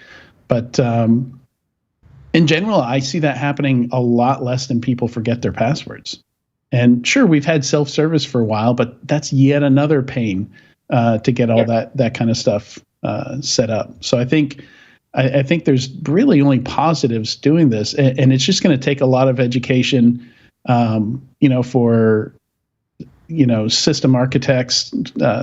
Speaker 1: But in general, I see that happening a lot less than people forget their passwords. And sure, we've had self-service for a while, but that's yet another pain to get all that kind of stuff set up. So I think there's really only positives doing this, and it's just going to take a lot of education, for system architects,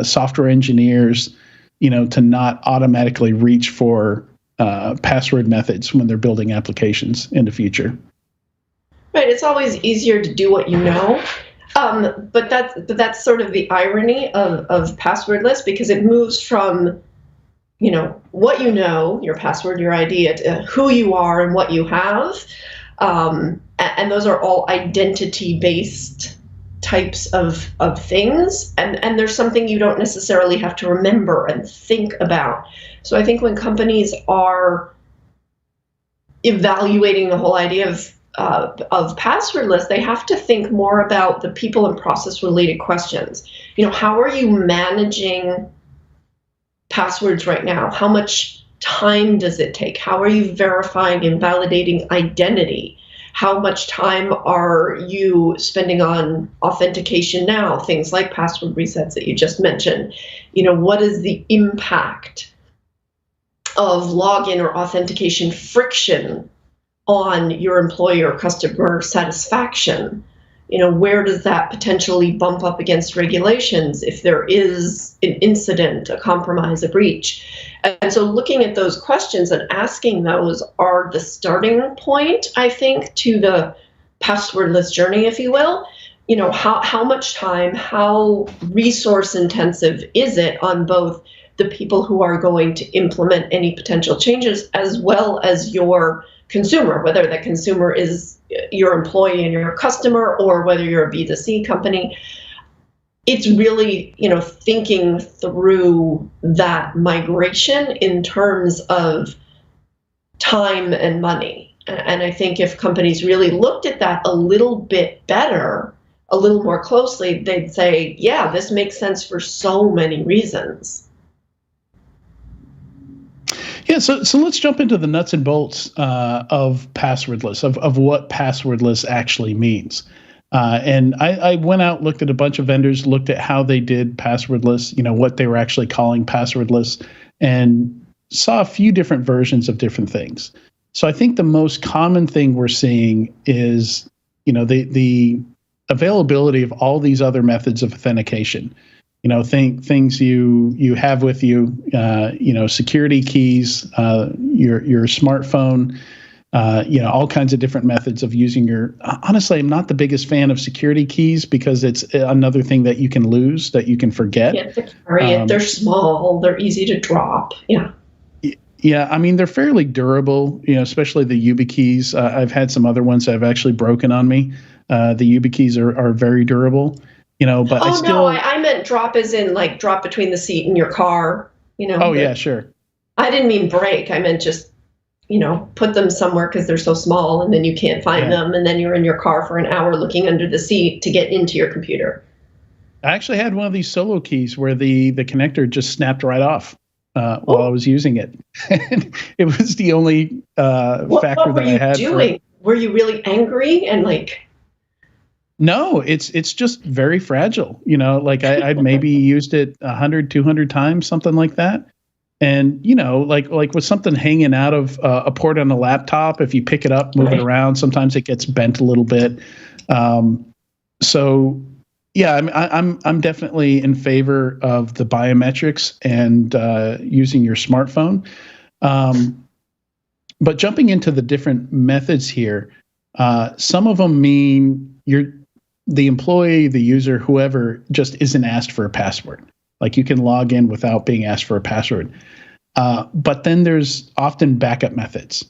Speaker 1: software engineers, to not automatically reach for password methods when they're building applications in the future.
Speaker 3: Right. It's always easier to do what you know. But that's sort of the irony of passwordless, because it moves from, what your password, your ID, to who you are and what you have. And those are all identity-based types of things. And there's something you don't necessarily have to remember and think about. So I think when companies are evaluating the whole idea of passwordless, they have to think more about the people and process related questions. How are you managing passwords right now? How much time does it take? How are you verifying and validating identity? How much time are you spending on authentication now? Things like password resets that you just mentioned. What is the impact of login or authentication friction on your employee or customer satisfaction? Where does that potentially bump up against regulations if there is an incident, a compromise, a breach? And so looking at those questions and asking those are the starting point, I think, to the passwordless journey, if you will. How much time, how resource intensive is it on both the people who are going to implement any potential changes as well as your consumer, whether that consumer is your employee and your customer, or whether you're a B2C company. It's really, thinking through that migration in terms of time and money. And I think if companies really looked at that a little bit better, a little more closely, they'd say, yeah, this makes sense for so many reasons.
Speaker 1: Yeah, so let's jump into the nuts and bolts of passwordless, of what passwordless actually means. And I went out, looked at a bunch of vendors, looked at how they did passwordless, what they were actually calling passwordless, and saw a few different versions of different things. So I think the most common thing we're seeing is the availability of all these other methods of authentication. Things you have with you, security keys, your smartphone, all kinds of different methods of using your. Honestly, I'm not the biggest fan of security keys because it's another thing that you can lose, that you can forget.
Speaker 3: You have to carry it. They're small. They're easy to drop. Yeah.
Speaker 1: Yeah, I mean, they're fairly durable, especially the YubiKeys. I've had some other ones that have actually broken on me. The YubiKeys are very durable, but
Speaker 3: I meant drop as in like drop between the seat and your car,
Speaker 1: Oh, yeah, sure.
Speaker 3: I didn't mean break. I meant just, put them somewhere because they're so small and then you can't find them. And then you're in your car for an hour looking under the seat to get into your computer.
Speaker 1: I actually had one of these solo keys where the connector just snapped right off. While I was using it. It was the only factor that I had. What were you doing?
Speaker 3: Were you really angry and like?
Speaker 1: No, it's just very fragile. I'd maybe used it 100, 200 times, something like that. And, like with something hanging out of a port on a laptop, if you pick it up, move it around, sometimes it gets bent a little bit. Yeah, I'm definitely in favor of the biometrics and using your smartphone. But jumping into the different methods here, some of them mean the employee, the user, whoever just isn't asked for a password. Like you can log in without being asked for a password. But then there's often backup methods.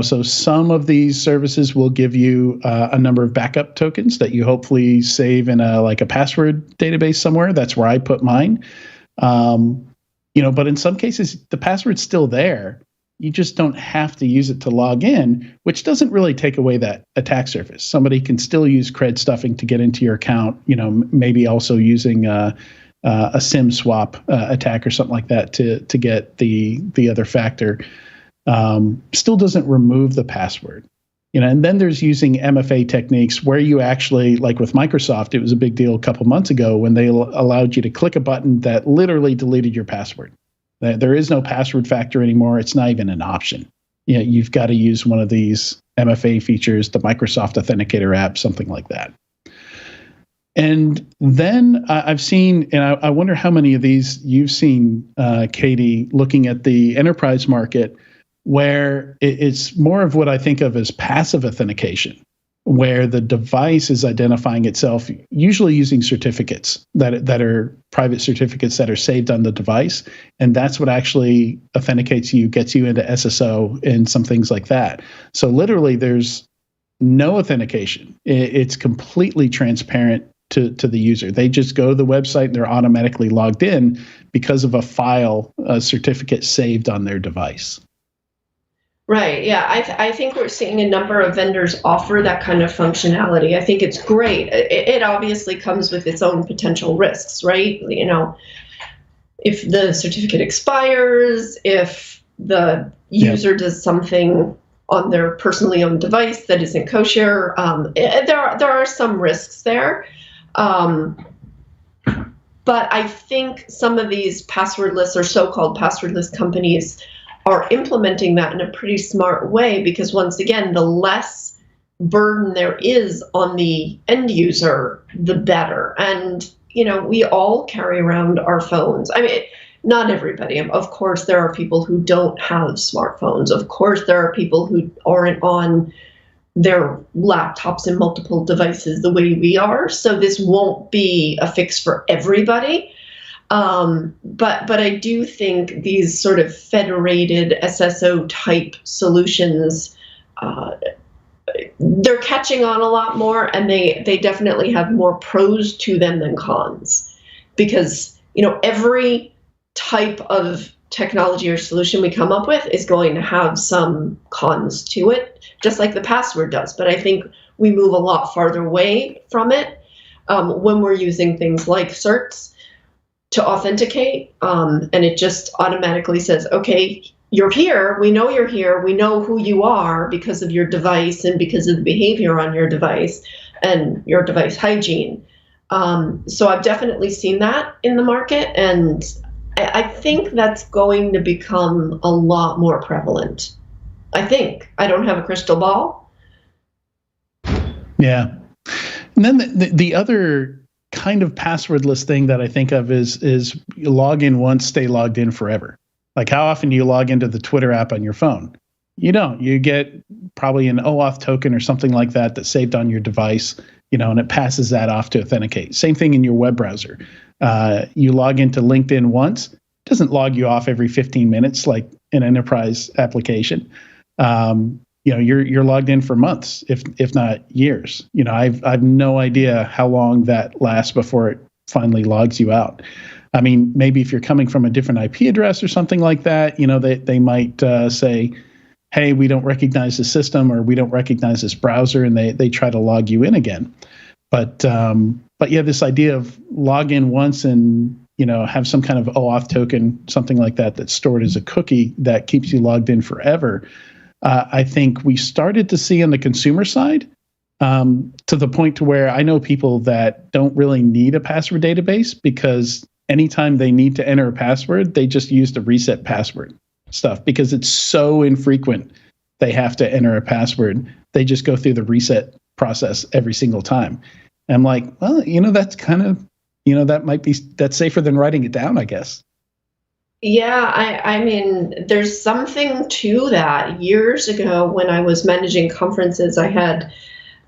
Speaker 1: So some of these services will give you a number of backup tokens that you hopefully save in a password database somewhere. That's where I put mine. But in some cases, the password's still there. You just don't have to use it to log in, which doesn't really take away that attack surface. Somebody can still use cred stuffing to get into your account, maybe also using a SIM swap attack or something like that to get the other factor. Still doesn't remove the password, and then there's using MFA techniques where you actually, like with Microsoft, it was a big deal a couple months ago when they allowed you to click a button that literally deleted your password. There is no password factor anymore. It's not even an option. You've got to use one of these MFA features, the Microsoft Authenticator app, something like that. And then I've seen, and I wonder how many of these you've seen, Katie, looking at the enterprise market, where it's more of what I think of as passive authentication, where the device is identifying itself, usually using certificates that are private certificates that are saved on the device. And that's what actually authenticates you, gets you into SSO and some things like that. So literally there's no authentication. It's completely transparent to the user. They just go to the website and they're automatically logged in because of a certificate saved on their device.
Speaker 3: Right. Yeah. I think we're seeing a number of vendors offer that kind of functionality. I think it's great. It obviously comes with its own potential risks, right? If the certificate expires, if the user does something on their personally owned device that isn't kosher, there are some risks there. But I think some of these passwordless or so-called passwordless companies are implementing that in a pretty smart way, because once again, the less burden there is on the end user, the better. And, we all carry around our phones. I mean, not everybody. Of course, there are people who don't have smartphones. Of course, there are people who aren't on their laptops and multiple devices the way we are. So this won't be a fix for everybody. But I do think these sort of federated SSO type solutions, they're catching on a lot more, and they definitely have more pros to them than cons, because every type of technology or solution we come up with is going to have some cons to it, just like the password does. But I think we move a lot farther away from it when we're using things like certs to authenticate, and it just automatically says, okay, you're here, we know you're here, we know who you are because of your device and because of the behavior on your device and your device hygiene. So I've definitely seen that in the market, and I think that's going to become a lot more prevalent. I think. I don't have a crystal ball.
Speaker 1: Yeah. And then the other kind of passwordless thing that I think of is you log in once, stay logged in forever. Like, how often do you log into the Twitter app on your phone? You don't. You get probably an OAuth token or something like that that's saved on your device, and it passes that off to authenticate. Same thing in your web browser. You log into LinkedIn once, it doesn't log you off every 15 minutes like an enterprise application. You're logged in for months, if not years. I've no idea how long that lasts before it finally logs you out. I mean, maybe if you're coming from a different IP address or something like that, they might say, hey, we don't recognize the system, or we don't recognize this browser, and they try to log you in again. But yeah, this idea of log in once and have some kind of OAuth token, something like that, that's stored as a cookie that keeps you logged in forever. I think we started to see on the consumer side, to the point to where I know people that don't really need a password database, because anytime they need to enter a password, they just use the reset password stuff, because it's so infrequent they have to enter a password. They just go through the reset process every single time. And I'm like, well, that's kind of, that's safer than writing it down, I guess.
Speaker 3: Yeah, I mean, there's something to that. Years ago, when I was managing conferences, I had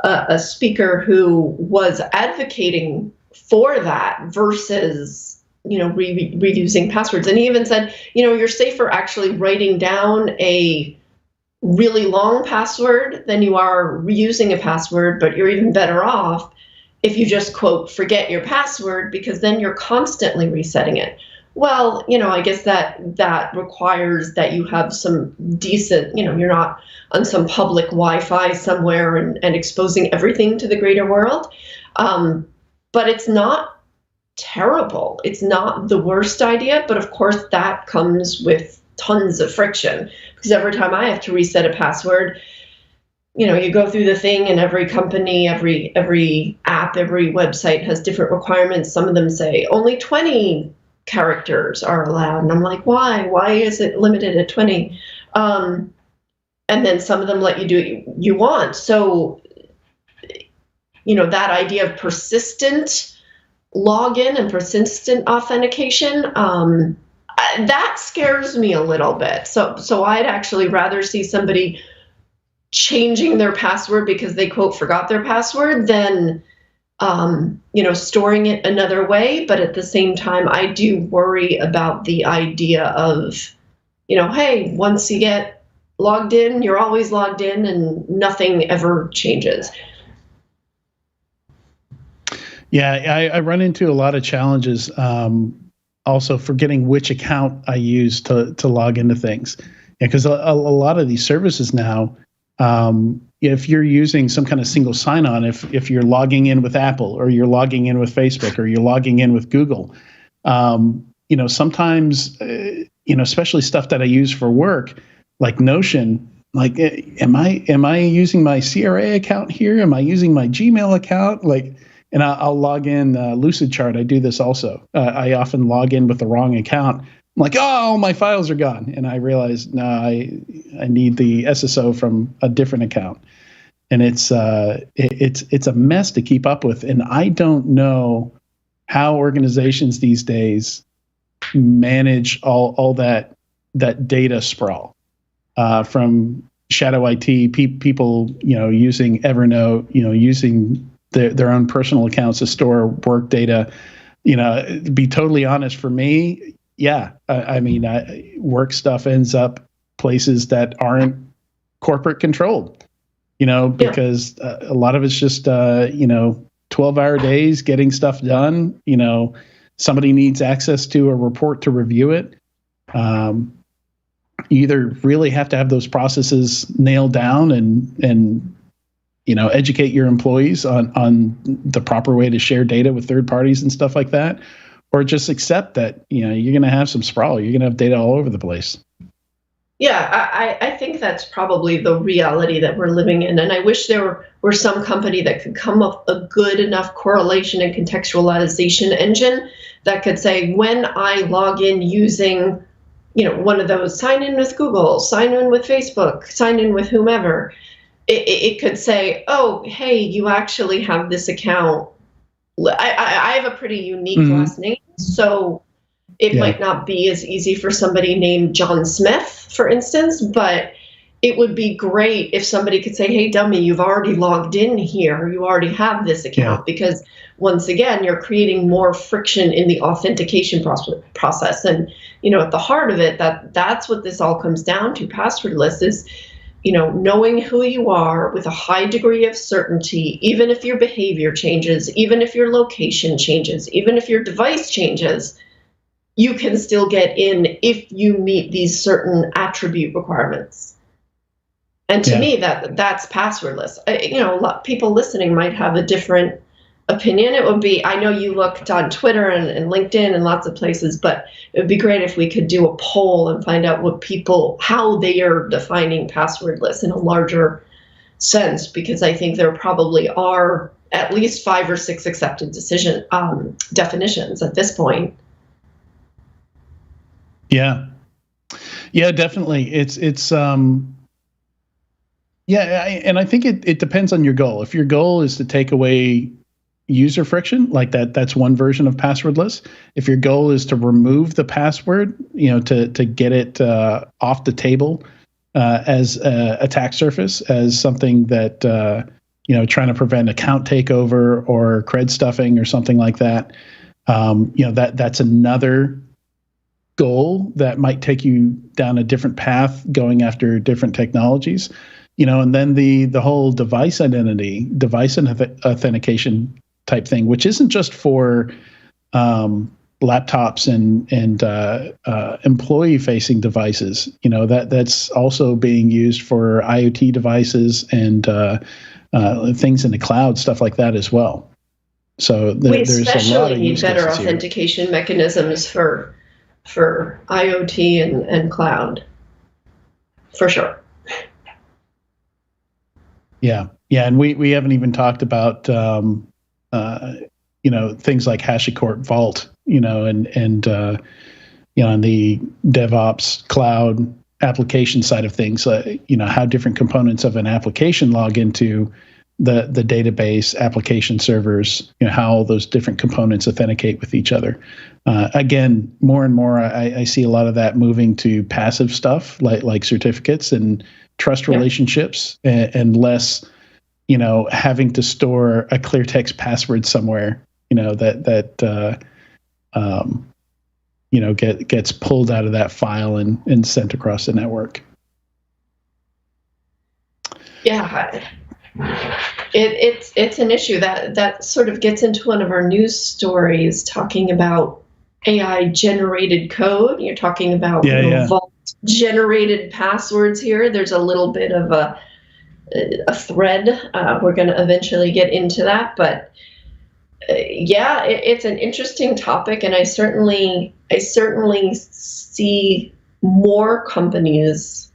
Speaker 3: a speaker who was advocating for that versus, reusing passwords. And he even said, you're safer actually writing down a really long password than you are reusing a password, but you're even better off if you just, quote, forget your password, because then you're constantly resetting it. Well, I guess that requires that you have some decent, you're not on some public Wi-Fi somewhere and exposing everything to the greater world. But it's not terrible. It's not the worst idea. But of course, that comes with tons of friction, because every time I have to reset a password, you go through the thing, and every company, every app, every website has different requirements. Some of them say only 20 characters are allowed, and I'm like, why is it limited at 20? And then some of them let you do what you want. So that idea of persistent login and persistent authentication, that scares me a little bit. So I'd actually rather see somebody changing their password because they, quote, forgot their password than storing it another way. But at the same time, I do worry about the idea of, hey, once you get logged in, you're always logged in and nothing ever changes.
Speaker 1: Yeah, I run into a lot of challenges also forgetting which account I use to log into things. Yeah, because a lot of these services now, if you're using some kind of single sign-on, if you're logging in with Apple, or you're logging in with Facebook, or you're logging in with Google, sometimes, especially stuff that I use for work, like Notion, like, am I using my CRA account here? Am I using my Gmail account? And I'll log in Lucidchart. I do this also. I often log in with the wrong account. I'm like, oh, my files are gone. And I realize, no, I need the SSO from a different account. And it's a mess to keep up with. And I don't know how organizations these days manage all that data sprawl from shadow IT, people, using Evernote, using their own personal accounts to store work data. To be totally honest, for me, yeah, I mean, work stuff ends up places that aren't corporate controlled, because a lot of it's just, 12-hour days getting stuff done. Somebody needs access to a report to review it. You either really have to have those processes nailed down and educate your employees on the proper way to share data with third parties and stuff like that, or just accept that, you're going to have some sprawl. You're going to have data all over the place.
Speaker 3: Yeah, I think that's probably the reality that we're living in. And I wish there were some company that could come up a good enough correlation and contextualization engine that could say, when I log in using, one of those, sign in with Google, sign in with Facebook, sign in with whomever, it could say, oh, hey, you actually have this account. I have a pretty unique last name, so it might not be as easy for somebody named John Smith, for instance, but it would be great if somebody could say, hey, dummy, you've already logged in here. You already have this account, because once again, you're creating more friction in the authentication process. And, at the heart of it, that's what this all comes down to. Passwordless is, knowing who you are with a high degree of certainty, even if your behavior changes, even if your location changes, even if your device changes, you can still get in if you meet these certain attribute requirements. And to me, that's passwordless. A lot of people listening might have a different opinion. It would be, I know you looked on Twitter and LinkedIn and lots of places, but it would be great if we could do a poll and find out how they are defining passwordless in a larger sense, because I think there probably are at least 5 or 6 accepted definitions at this point.
Speaker 1: Yeah, definitely. And I think it depends on your goal. If your goal is to take away user friction, like that's one version of passwordless. If your goal is to remove the password, to get it off the table as an attack surface, as something that trying to prevent account takeover or cred stuffing or something like that, that's another goal that might take you down a different path, going after different technologies. And then the whole device authentication type thing, which isn't just for laptops and employee-facing devices. That's also being used for IoT devices and things in the cloud, stuff like that as well. So there's a lot of use cases here. We especially need better
Speaker 3: authentication mechanisms for IoT and cloud, for sure.
Speaker 1: Yeah, and we haven't even talked about things like HashiCorp Vault, and on the DevOps cloud application side of things, how different components of an application log into the database application servers, how all those different components authenticate with each other. Again, more and more, I see a lot of that moving to passive stuff like certificates and trust relationships, and less, having to store a clear text password somewhere, gets pulled out of that file and sent across the network.
Speaker 3: Yeah, it's an issue that sort of gets into one of our news stories, talking about AI generated code. You're talking about vault generated passwords here. There's a little bit of a thread. We're going to eventually get into that, but it's an interesting topic, and I certainly see more companies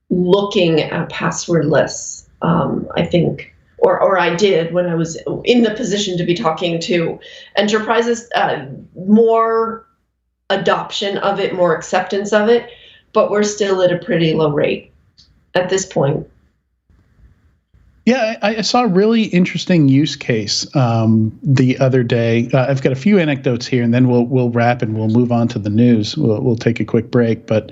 Speaker 3: looking at passwordless. I think, or I did when I was in the position to be talking to enterprises, more adoption of it, more acceptance of it, but we're still at a pretty low rate at this point.
Speaker 1: Yeah, I saw a really interesting use case the other day. I've got a few anecdotes here, and then we'll wrap and we'll move on to the news. We'll take a quick break, but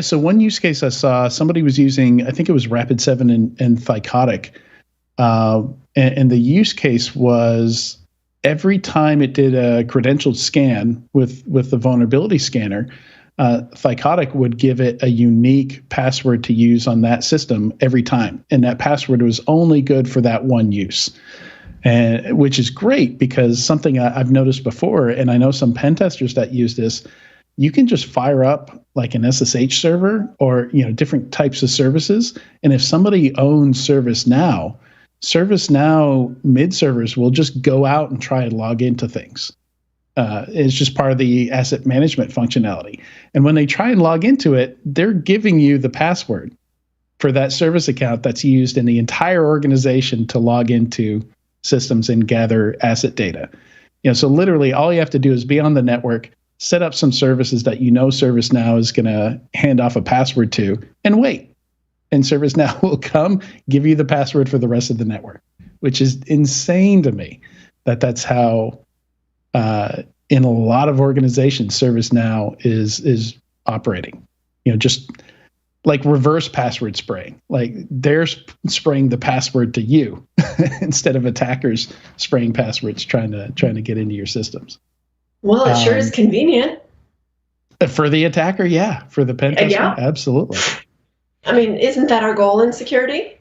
Speaker 1: so one use case I saw, somebody was using, I think it was Rapid7 and Thycotic, and the use case was every time it did a credential scan with the vulnerability scanner, Thycotic would give it a unique password to use on that system every time. And that password was only good for that one use, and which is great, because something I've noticed before, and I know some pen testers that use this, you can just fire up like an SSH server or different types of services. And if somebody owns ServiceNow mid servers will just go out and try and log into things. It's just part of the asset management functionality. And when they try and log into it, they're giving you the password for that service account that's used in the entire organization to log into systems and gather asset data. So literally all you have to do is be on the network, set up some services that ServiceNow is going to hand off a password to, and wait. and ServiceNow will come give you the password for the rest of the network, which is insane to me. That's how in a lot of organizations ServiceNow is operating. Just like reverse password spraying. Like they're spraying the password to you instead of attackers spraying passwords trying to get into your systems.
Speaker 3: Well, it sure is convenient.
Speaker 1: For the attacker, yeah. For the pen tester,
Speaker 3: yeah.
Speaker 1: Absolutely.
Speaker 3: I mean, isn't that our goal in security?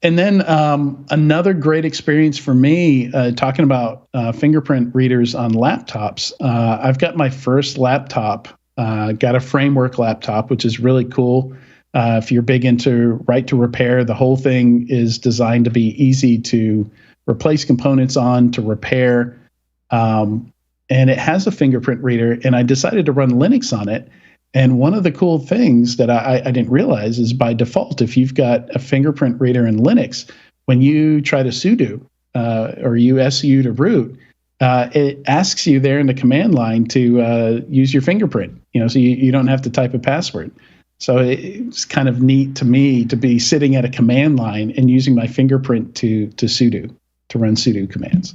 Speaker 1: And then another great experience for me, talking about fingerprint readers on laptops. I've got my first laptop, got a framework laptop, which is really cool. If you're big into right to repair, the whole thing is designed to be easy to replace components on, to repair. And it has a fingerprint reader, and I decided to run Linux on it. And one of the cool things that I didn't realize is by default, if you've got a fingerprint reader in Linux, when you try to sudo or you su to root, it asks you there in the command line to use your fingerprint, so you don't have to type a password. So it's kind of neat to me to be sitting at a command line and using my fingerprint to run sudo commands.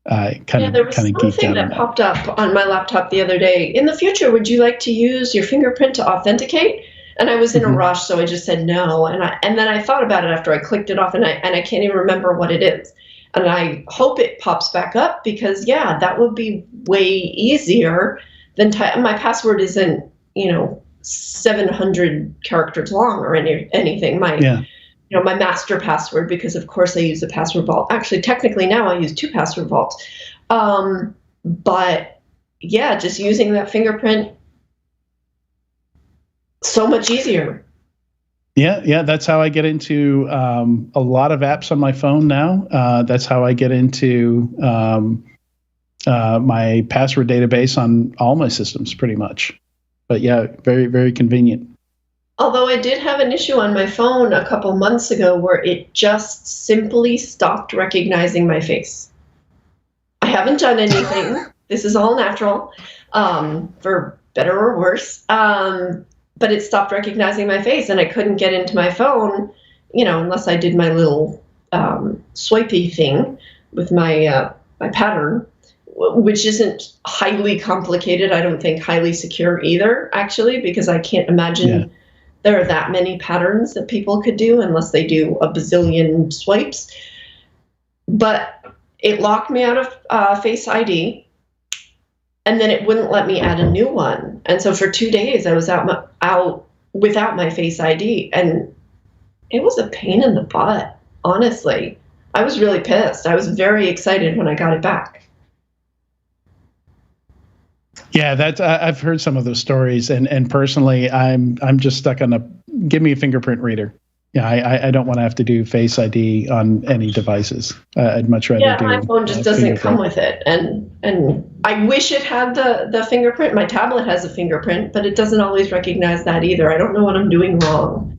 Speaker 3: There was something that popped up on my laptop the other day. In the future, would you like to use your fingerprint to authenticate? And I was in a rush, so I just said no. And then I thought about it after I clicked it off, and I can't even remember what it is. And I hope it pops back up because, yeah, that would be way easier than my password isn't, 700 characters long or anything. My master password, because of course I use a password vault. Actually, technically now I use 2 password vaults. But yeah, just using that fingerprint, so much easier.
Speaker 1: Yeah, that's how I get into a lot of apps on my phone now. That's how I get into my password database on all my systems pretty much. But yeah, very, very convenient.
Speaker 3: Although I did have an issue on my phone a couple months ago where it just simply stopped recognizing my face. I haven't done anything. This is all natural, for better or worse. But it stopped recognizing my face, and I couldn't get into my phone, unless I did my little swipey thing with my pattern, which isn't highly complicated. I don't think highly secure either, actually, because I can't imagine there are that many patterns that people could do unless they do a bazillion swipes. But it locked me out of Face ID, and then it wouldn't let me add a new one. And so for 2 days, I was out without my Face ID, and it was a pain in the butt, honestly. I was really pissed. I was very excited when I got it back.
Speaker 1: Yeah, I've heard some of those stories, and personally, I'm just stuck on give me a fingerprint reader. Yeah, I don't want to have to do Face ID on any devices. I'd much rather do.
Speaker 3: Yeah, my phone just doesn't come with it, and I wish it had the fingerprint. My tablet has a fingerprint, but it doesn't always recognize that either. I don't know what I'm doing wrong.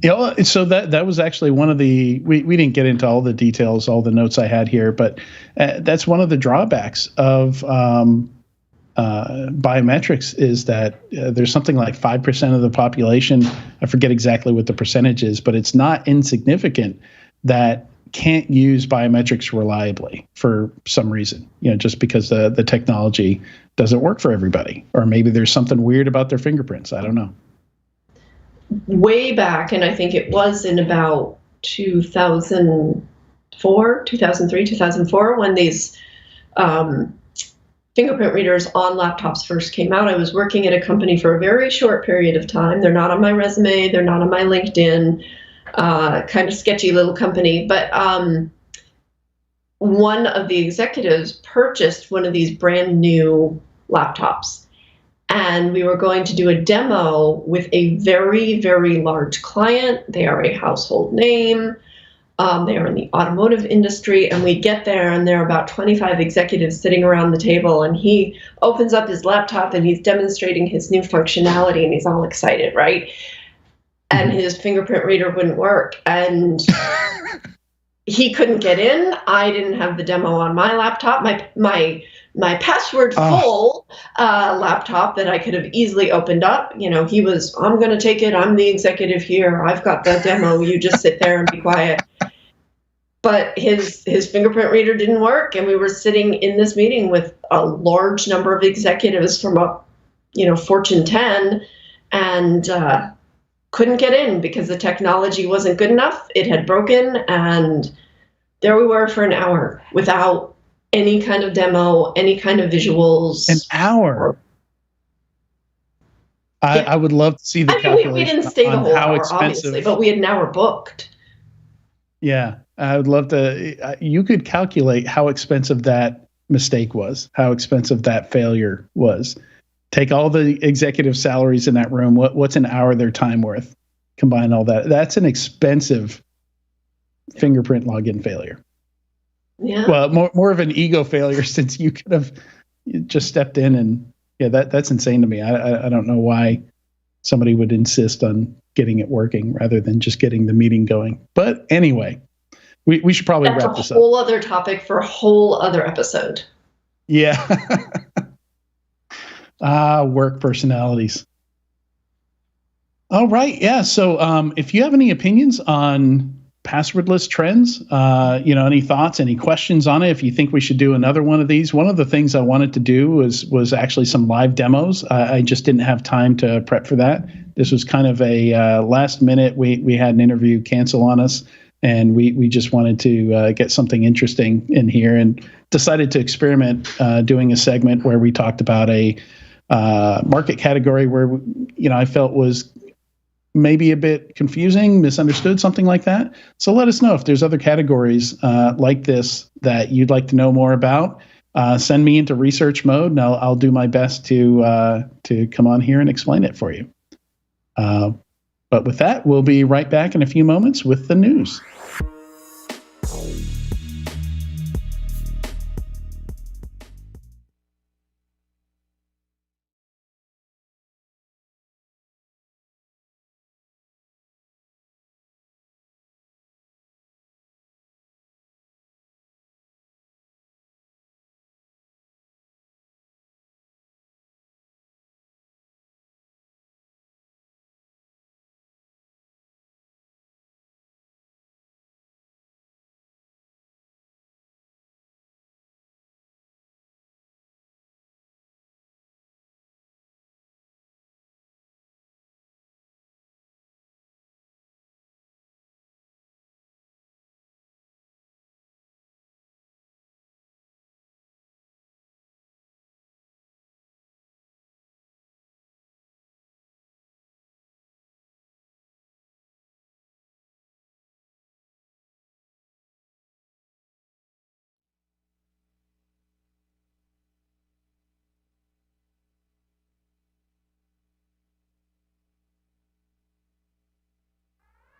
Speaker 1: Yeah, so that was actually one of the we didn't get into all the details, all the notes I had here, but that's one of the drawbacks of biometrics is that there's something like 5% of the population, I forget exactly what the percentage is, but it's not insignificant, that can't use biometrics reliably for some reason, just because the technology doesn't work for everybody, or maybe there's something weird about their fingerprints. I don't know.
Speaker 3: Way back, and I think it was in about 2004, 2003, 2004, when these fingerprint readers on laptops first came out. I was working at a company for a very short period of time. They're not on my resume. They're not on my LinkedIn. Kind of sketchy little company. But one of the executives purchased one of these brand new laptops. And we were going to do a demo with a very, very large client. They are a household name. They are in the automotive industry. And we get there, and there are about 25 executives sitting around the table. And he opens up his laptop, and he's demonstrating his new functionality, and he's all excited, right? And his fingerprint reader wouldn't work. And he couldn't get in. I didn't have the demo on my laptop. My my password full laptop that I could have easily opened up. You know, he was, I'm going to take it. I'm the executive here. I've got the demo. You just sit there and be quiet. But his fingerprint reader didn't work. And we were sitting in this meeting with a large number of executives from a, Fortune 10 and couldn't get in because the technology wasn't good enough. It had broken. And there we were for an hour without any kind of demo, any kind of visuals.
Speaker 1: An hour. I would love to see the calculation.
Speaker 3: We didn't stay the whole hour, obviously, but we had an hour booked.
Speaker 1: Yeah, I would love to. You could calculate how expensive that mistake was, how expensive that failure was. Take all the executive salaries in that room. What's an hour of their time worth? Combine all that. That's an expensive fingerprint login failure.
Speaker 3: Yeah.
Speaker 1: Well, more of an ego failure since you could have just stepped in and that's insane to me. I don't know why somebody would insist on getting it working rather than just getting the meeting going. But anyway, we should probably wrap this up.
Speaker 3: That's a whole other topic for a whole other episode.
Speaker 1: Yeah. Work personalities. All right. Yeah. So if you have any opinions on passwordless trends, any thoughts, any questions on it, if you think we should do another one of these. One of the things I wanted to do was actually some live demos. I just didn't have time to prep for that. This was kind of a last minute. We had an interview cancel on us, and we just wanted to get something interesting in here and decided to experiment doing a segment where we talked about a market category where I felt was maybe a bit confusing, misunderstood, something like that. So let us know if there's other categories like this that you'd like to know more about. Send me into research mode, and I'll do my best to come on here and explain it for you. But with that, we'll be right back in a few moments with the news.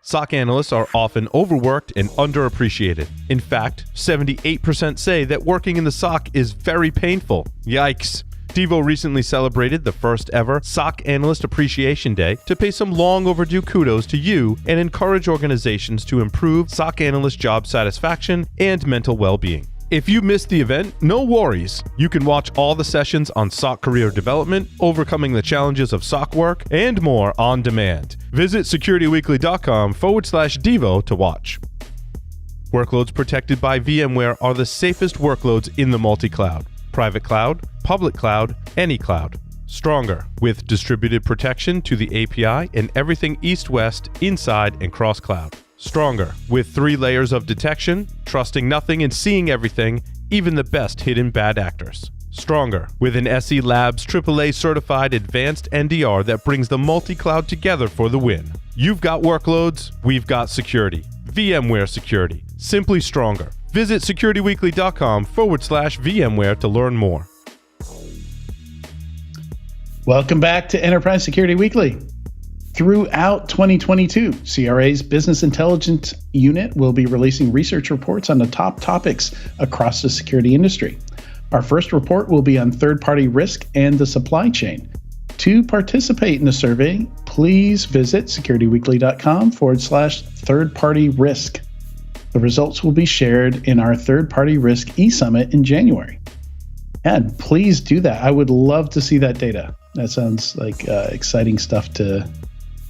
Speaker 2: SOC analysts are often overworked and underappreciated. In fact, 78% say that working in the SOC is very painful. Yikes. Devo recently celebrated the first ever SOC Analyst Appreciation Day to pay some long overdue kudos to you and encourage organizations to improve SOC analyst job satisfaction and mental well-being. If you missed the event, no worries. You can watch all the sessions on SOC career development, overcoming the challenges of SOC work, and more on demand. Visit securityweekly.com/Devo to watch. Workloads protected by VMware are the safest workloads in the multi-cloud. Private cloud, public cloud, any cloud. Stronger, with distributed protection to the API and everything east-west, inside, and cross-cloud. Stronger, with 3 layers of detection, trusting nothing and seeing everything, even the best hidden bad actors. Stronger, with an SE Labs AAA certified advanced NDR that brings the multi-cloud together for the win. You've got workloads, we've got security. VMware Security. Simply stronger. Visit securityweekly.com/VMware to learn more.
Speaker 1: Welcome back to Enterprise Security Weekly. Throughout 2022, CRA's Business Intelligence Unit will be releasing research reports on the top topics across the security industry. Our first report will be on third-party risk and the supply chain. To participate in the survey, please visit securityweekly.com/third-party risk. The results will be shared in our third-party risk e-summit in January. And please do that. I would love to see that data. That sounds like exciting stuff to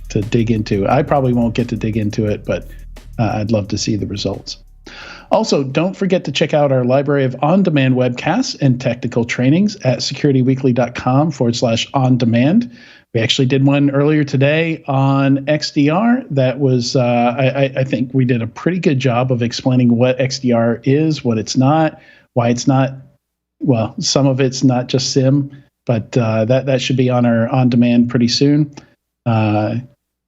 Speaker 1: dig into. I probably won't get to dig into it, but I'd love to see the results. Also, don't forget to check out our library of on-demand webcasts and technical trainings at securityweekly.com/on-demand. We actually did one earlier today on XDR. That was, I think we did a pretty good job of explaining what XDR is, what it's not, why it's not. Well, some of it's not just SIM, but that should be on our on-demand pretty soon.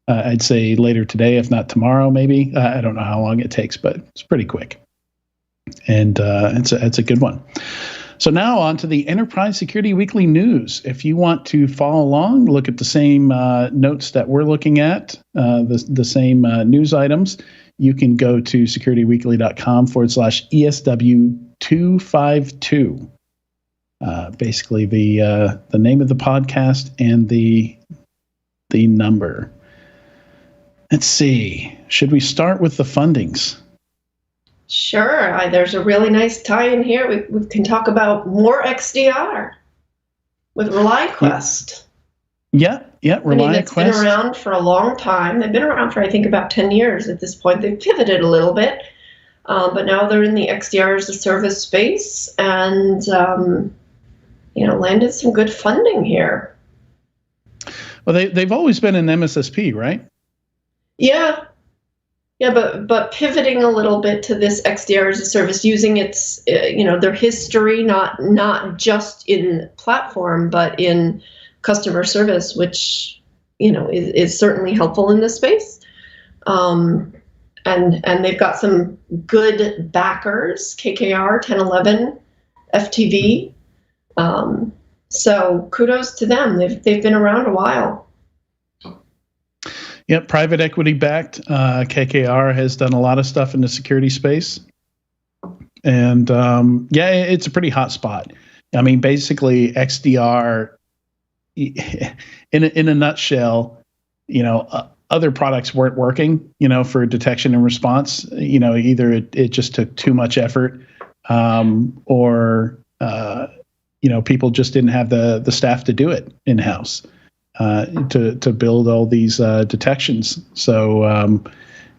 Speaker 1: I'd say later today, if not tomorrow, maybe. I don't know how long it takes, but it's pretty quick. And it's a good one. So now on to the Enterprise Security Weekly News. If you want to follow along, look at the same notes that we're looking at, the same news items, you can go to securityweekly.com/ESW252. Basically the name of the podcast and the number. Let's see. Should we start with the fundings?
Speaker 3: Sure. There's a really nice tie-in here. We can talk about more XDR with ReliQuest.
Speaker 1: Yeah, ReliQuest.
Speaker 3: It's been around for a long time. They've been around for, I think, about 10 years at this point. They've pivoted a little bit, but now they're in the XDR as a service space and, landed some good funding here.
Speaker 1: Well, they've always been an MSSP, right?
Speaker 3: Yeah, but pivoting a little bit to this XDR as a service, using its, their history, not just in platform, but in customer service, which, is certainly helpful in this space. And they've got some good backers, KKR, 1011, FTV. So kudos to them. They've been around a while.
Speaker 1: Yep, private equity backed. KKR has done a lot of stuff in the security space. And it's a pretty hot spot. I mean, basically XDR, in a nutshell, other products weren't working, for detection and response. Either it just took too much effort or people just didn't have the staff to do it in-house. To build all these detections. So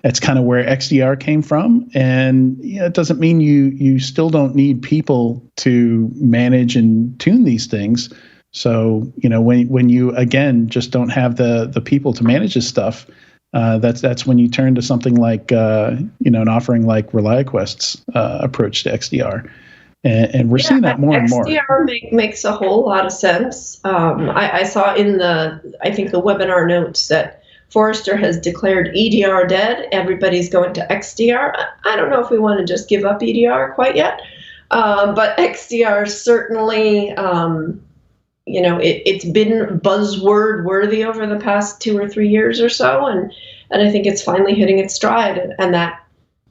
Speaker 1: that's kind of where XDR came from. And it doesn't mean you still don't need people to manage and tune these things. So, when you, again, just don't have the people to manage this stuff, that's when you turn to something like, an offering like ReliQuest's approach to XDR. And we're seeing that more and more.
Speaker 3: XDR makes a whole lot of sense. I saw in the webinar notes that Forrester has declared EDR dead. Everybody's going to XDR. I don't know if we want to just give up EDR quite yet, but XDR certainly, it's been buzzword worthy over the past 2 or 3 years or so, and I think it's finally hitting its stride, and that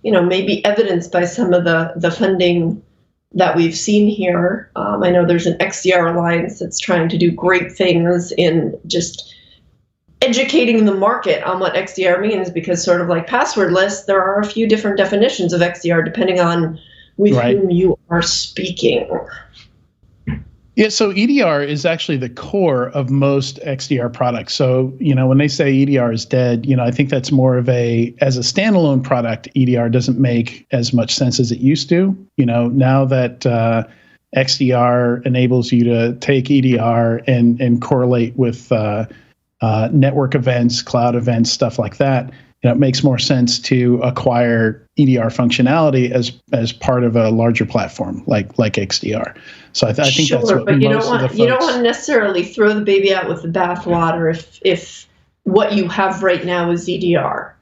Speaker 3: may be evidenced by some of the funding that we've seen here. I know there's an XDR alliance that's trying to do great things in just educating the market on what XDR means, because sort of like Passwordless, there are a few different definitions of XDR depending on with whom you are speaking.
Speaker 1: Yeah, so EDR is actually the core of most XDR products. So, when they say EDR is dead, I think that's more of as a standalone product, EDR doesn't make as much sense as it used to. Now that XDR enables you to take EDR and correlate with network events, cloud events, stuff like that, it makes more sense to acquire EDR functionality as part of a larger platform like XDR. So I think that's what
Speaker 3: but
Speaker 1: you don't want
Speaker 3: to necessarily throw the baby out with the bathwater if what you have right now is EDR.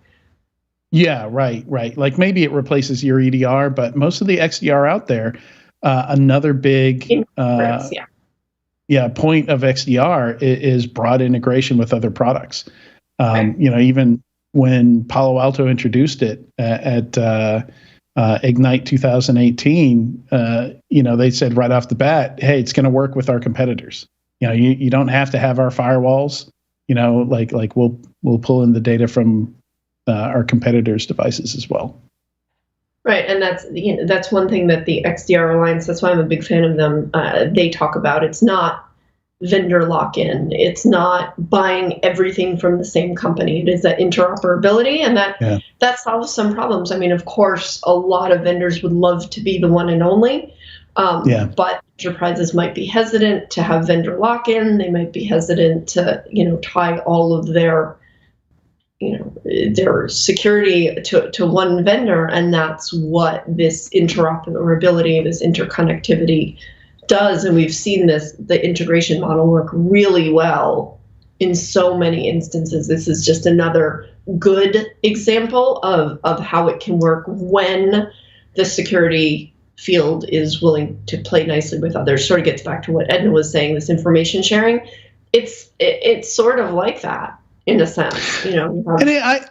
Speaker 1: Yeah, right. Like maybe it replaces your EDR, but most of the XDR out there, another big point of XDR is broad integration with other products. Even when Palo Alto introduced it at Ignite 2018, they said right off the bat, hey, it's going to work with our competitors. You don't have to have our firewalls. Like we'll pull in the data from our competitors' devices as well.
Speaker 3: Right, and that's one thing that the XDR Alliance. That's why I'm a big fan of them. They talk about it's not vendor lock-in. It's not buying everything from the same company. It is that interoperability, and that solves some problems. I mean, of course, a lot of vendors would love to be the one and only, but enterprises might be hesitant to have vendor lock-in. They might be hesitant to, tie all of their security to one vendor, and that's what this interoperability, this interconnectivity does. And we've seen the integration model work really well in so many instances. This is just another good example of how it can work when the security field is willing to play nicely with others. Sort of gets back to what Edna was saying, this information sharing. It's sort of like that in a sense,
Speaker 1: And I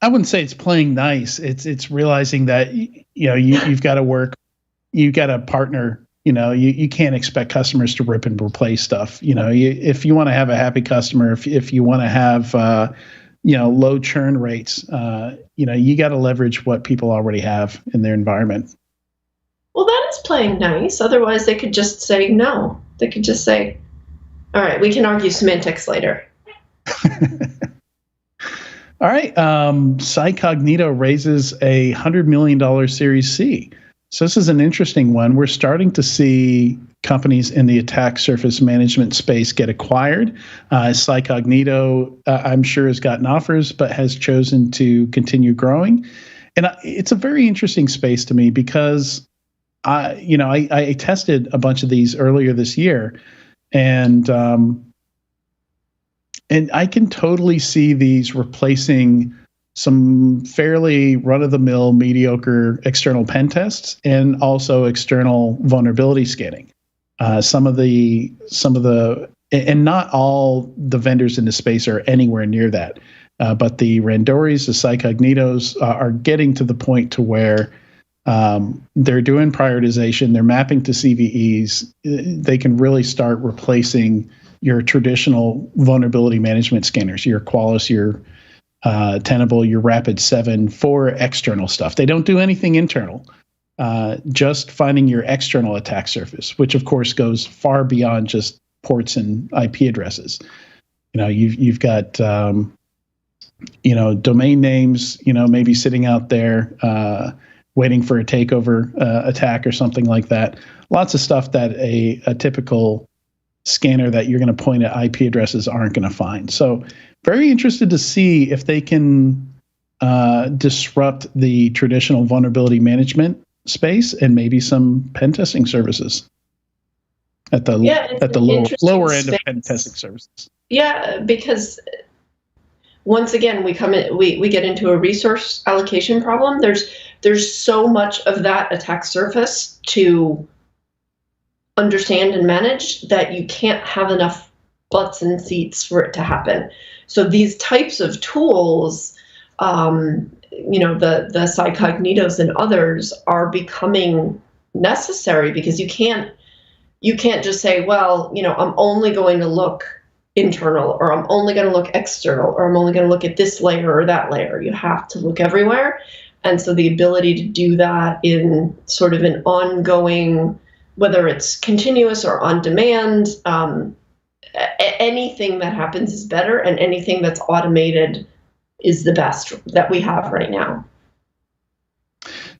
Speaker 1: wouldn't say it's playing nice. It's realizing that you've got to work, you've got to partner. You can't expect customers to rip and replace stuff. If you want to have a happy customer, if you want to have low churn rates, you got to leverage what people already have in their environment.
Speaker 3: Well, that is playing nice. Otherwise, they could just say no. They could just say, "All right, we can argue semantics later."
Speaker 1: All right. Psycognito raises a $100 million Series C. So this is an interesting one. We're starting to see companies in the attack surface management space get acquired. Psycognito, I'm sure, has gotten offers, but has chosen to continue growing. And it's a very interesting space to me because I tested a bunch of these earlier this year, and I can totally see these replacing some fairly run-of-the-mill, mediocre external pen tests and also external vulnerability scanning. Some of the, and not all the vendors in the space are anywhere near that. But the Randoris, the Psycognitos are getting to the point to where they're doing prioritization, they're mapping to CVEs. They can really start replacing your traditional vulnerability management scanners, your Qualys, your Tenable, your Rapid7 for external stuff. They don't do anything internal, just finding your external attack surface, which of course goes far beyond just ports and IP addresses. You've got, domain names, maybe sitting out there waiting for a takeover attack or something like that. Lots of stuff that a typical scanner that you're going to point at IP addresses aren't going to find. So very interested to see if they can disrupt the traditional vulnerability management space and maybe some pen testing services at the lower end of pen testing services.
Speaker 3: Yeah, because once again, we get into a resource allocation problem. There's so much of that attack surface to understand and manage that you can't have enough butts and seats for it to happen. So these types of tools, the Psycognitos and others are becoming necessary because you can't just say, well, I'm only going to look internal, or I'm only going to look external, or I'm only going to look at this layer or that layer. You have to look everywhere. And so the ability to do that in sort of an ongoing, whether it's continuous or on demand, anything that happens is better, and anything that's automated is the best that we have right now.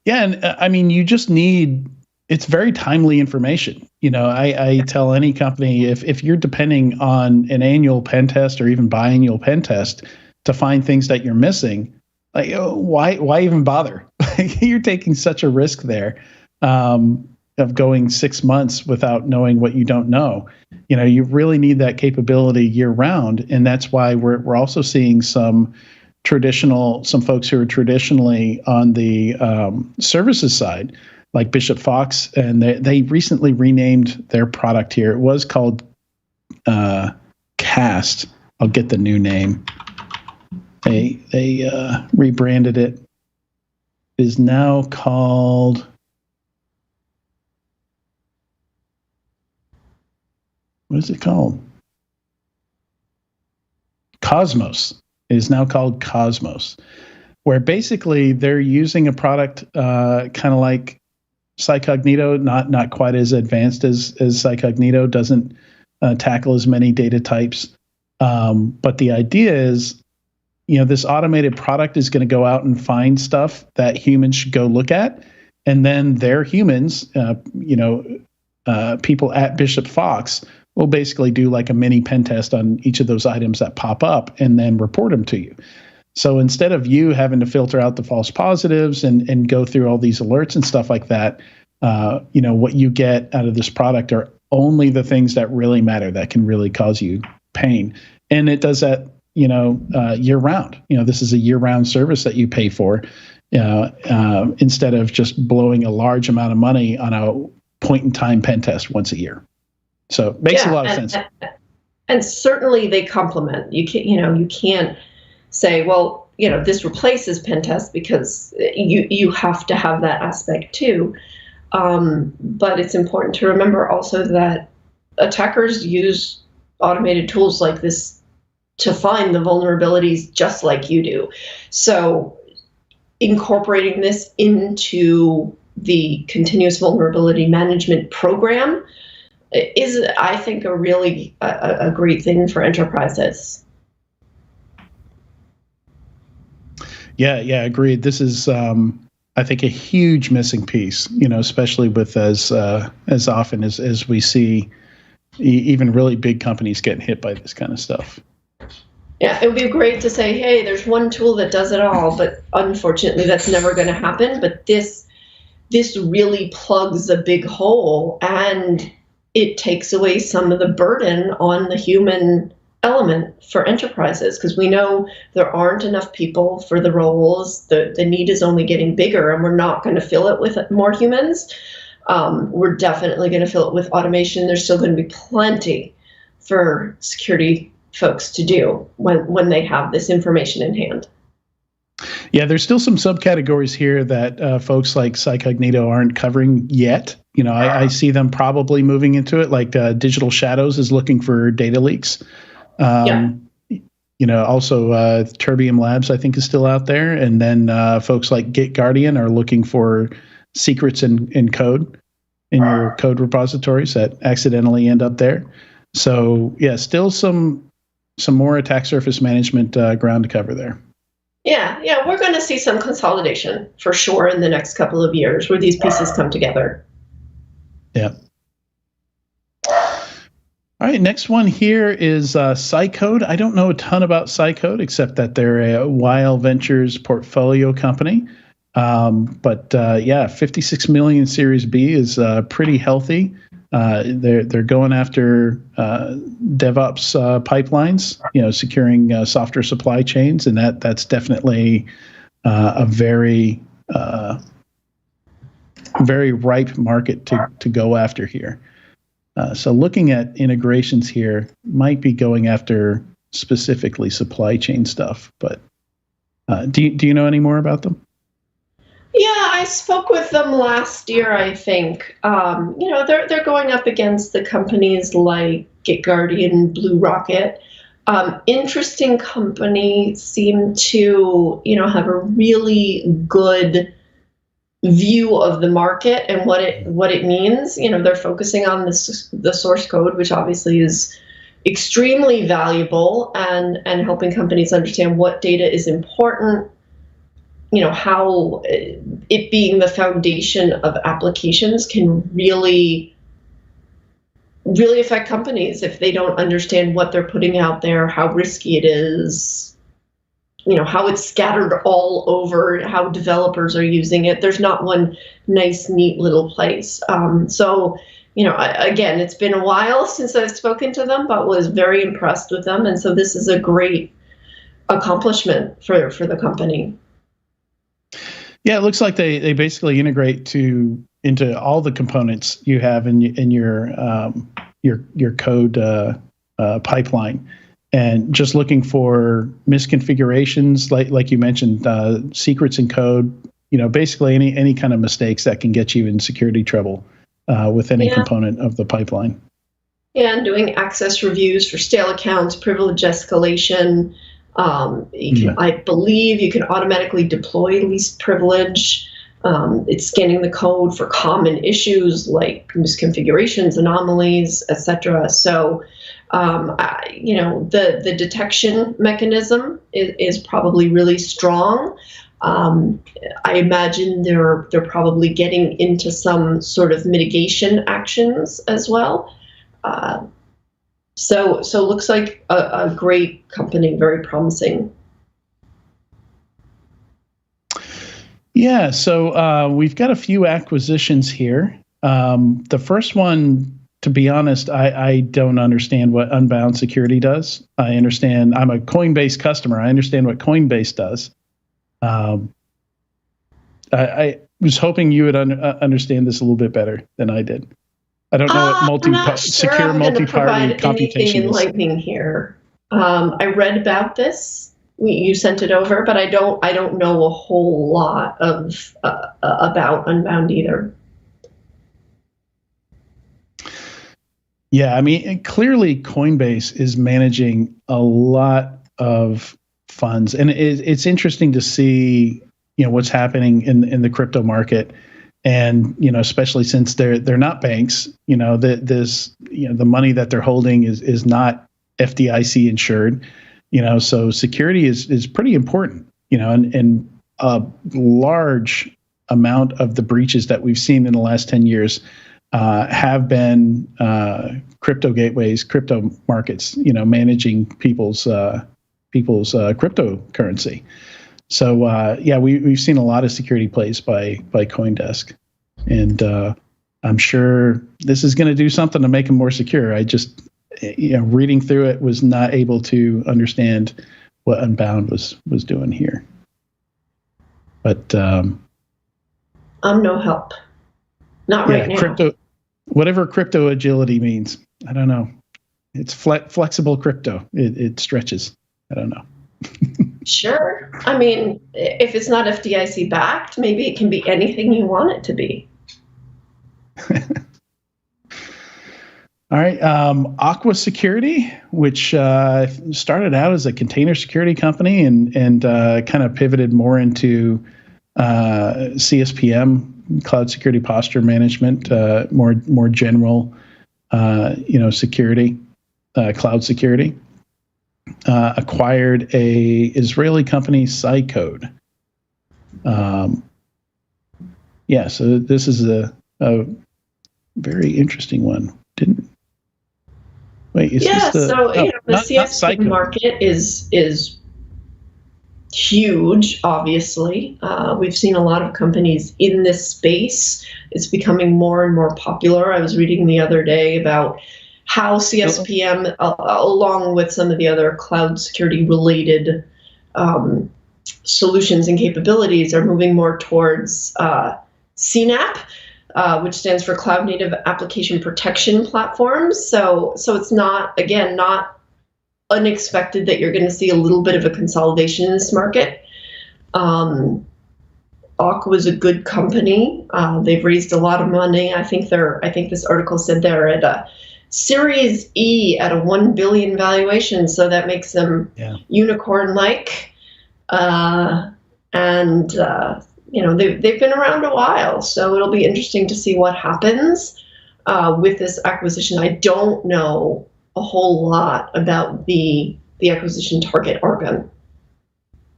Speaker 1: Yeah, and I mean, you just need, it's very timely information. I tell any company, if you're depending on an annual pen test or even biannual pen test to find things that you're missing, like, why even bother? You're taking such a risk there. Of going 6 months without knowing what you don't know. You really need that capability year round. And that's why we're also seeing some folks who are traditionally on the services side, like Bishop Fox, and they recently renamed their product here. It was called Cast. I'll get the new name. They rebranded it. It is now called, what is it called? Cosmos. It is now called Cosmos. where basically they're using a product kind of like Psycognito, not quite as advanced as Psycognito, doesn't tackle as many data types. But the idea is, this automated product is going to go out and find stuff that humans should go look at. And then their humans, people at Bishop Fox will basically do like a mini pen test on each of those items that pop up and then report them to you. So instead of you having to filter out the false positives and go through all these alerts and stuff like that, what you get out of this product are only the things that really matter, that can really cause you pain. And it does that, year round. This is a year-round service that you pay for, instead of just blowing a large amount of money on a point-in-time pen test once a year. So it makes a lot of sense.
Speaker 3: And certainly they complement. You can't say, well, this replaces pen test, because you have to have that aspect too. But it's important to remember also that attackers use automated tools like this to find the vulnerabilities just like you do. So incorporating this into the continuous vulnerability management program is, I think, a really a great thing for enterprises.
Speaker 1: Yeah, agreed. This is, I think, a huge missing piece, especially with as often as we see even really big companies getting hit by this kind of stuff.
Speaker 3: Yeah, it would be great to say, hey, there's one tool that does it all, but unfortunately that's never going to happen. But this really plugs a big hole, and it takes away some of the burden on the human element for enterprises, because we know there aren't enough people for the roles. The need is only getting bigger, and we're not going to fill it with more humans. We're definitely going to fill it with automation. There's still going to be plenty for security folks to do when they have this information in hand.
Speaker 1: Yeah, there's still some subcategories here that folks like Psycognito aren't covering yet. I see them probably moving into it, like Digital Shadows is looking for data leaks. Also Terbium Labs, I think, is still out there. And then folks like GitGuardian are looking for secrets in code, in your code repositories that accidentally end up there. So yeah, still some more attack surface management ground to cover there.
Speaker 3: Yeah, we're going to see some consolidation for sure in the next couple of years where these pieces come together.
Speaker 1: Yeah. All right, next one here is Psycode. I don't know a ton about Psycode except that they're a Weil Ventures portfolio company. But 56 million Series B is pretty healthy. They're going after DevOps pipelines, securing software supply chains, and that's definitely a very very ripe market to go after here. So looking at integrations here, might be going after specifically supply chain stuff. But do you know any more about them?
Speaker 3: Yeah, I spoke with them last year, I think. They're going up against the companies like GitGuardian, Blue Rocket. Interesting company, seem to, have a really good view of the market and what it means. They're focusing on the source code, which obviously is extremely valuable, and helping companies understand what data is important. How it being the foundation of applications can really affect companies if they don't understand what they're putting out there, how risky it is, how it's scattered all over, how developers are using it. There's not one nice, neat little place. Again, it's been a while since I've spoken to them, but was very impressed with them. And so this is a great accomplishment for the company.
Speaker 1: Yeah, it looks like they basically integrate into all the components you have in your code pipeline, and just looking for misconfigurations, like you mentioned, secrets in code. Basically any kind of mistakes that can get you in security trouble with any component of the pipeline. Yeah,
Speaker 3: and doing access reviews for stale accounts, privilege escalation. I believe you can automatically deploy least privilege. It's scanning the code for common issues like misconfigurations, anomalies, etc. So, the detection mechanism is probably really strong. I imagine they're probably getting into some sort of mitigation actions as well. So looks like a great company, very promising.
Speaker 1: Yeah, so we've got a few acquisitions here. The first one, to be honest, I don't understand what Unbound Security does. I understand, I'm a Coinbase customer. I understand what Coinbase does. I was hoping you would understand this a little bit better than I did. I don't know what secure multi-party computation is.
Speaker 3: Enlightening here. I read about this. You sent it over, but I don't know a whole lot of about Unbound either.
Speaker 1: Yeah, I mean, clearly Coinbase is managing a lot of funds, and it's interesting to see, what's happening in the crypto market, and especially since they're not banks, the money that they're holding is not FDIC insured, so security is pretty important, and a large amount of the breaches that we've seen in the last 10 years have been crypto gateways, crypto markets, managing people's cryptocurrency. So we've seen a lot of security plays by CoinDesk, and I'm sure this is going to do something to make them more secure. I just reading through it was not able to understand what Unbound was doing here. But I'm
Speaker 3: no help. Not right now.
Speaker 1: Whatever crypto agility means, I don't know. It's flexible crypto. It stretches. I don't know.
Speaker 3: Sure. I mean, if it's not FDIC backed, maybe it can be anything you want it to be.
Speaker 1: All right. Aqua Security, which started out as a container security company and kind of pivoted more into CSPM, cloud security posture management, more general, security, cloud security. Acquired a Israeli company, Cycode. So this is a very interesting one. The
Speaker 3: CSP market is huge. Obviously, we've seen a lot of companies in this space. It's becoming more and more popular. I was reading the other day about how CSPM, along with some of the other cloud security related solutions and capabilities, are moving more towards CNAPP, which stands for Cloud Native Application Protection Platforms. So it's not unexpected that you're going to see a little bit of a consolidation in this market. Aqua is a good company. They've raised a lot of money. I think this article said they're at a Series E at a $1 billion valuation, so that makes them unicorn-like. They've been around a while, so it'll be interesting to see what happens with this acquisition. I don't know a whole lot about the acquisition target, Argon.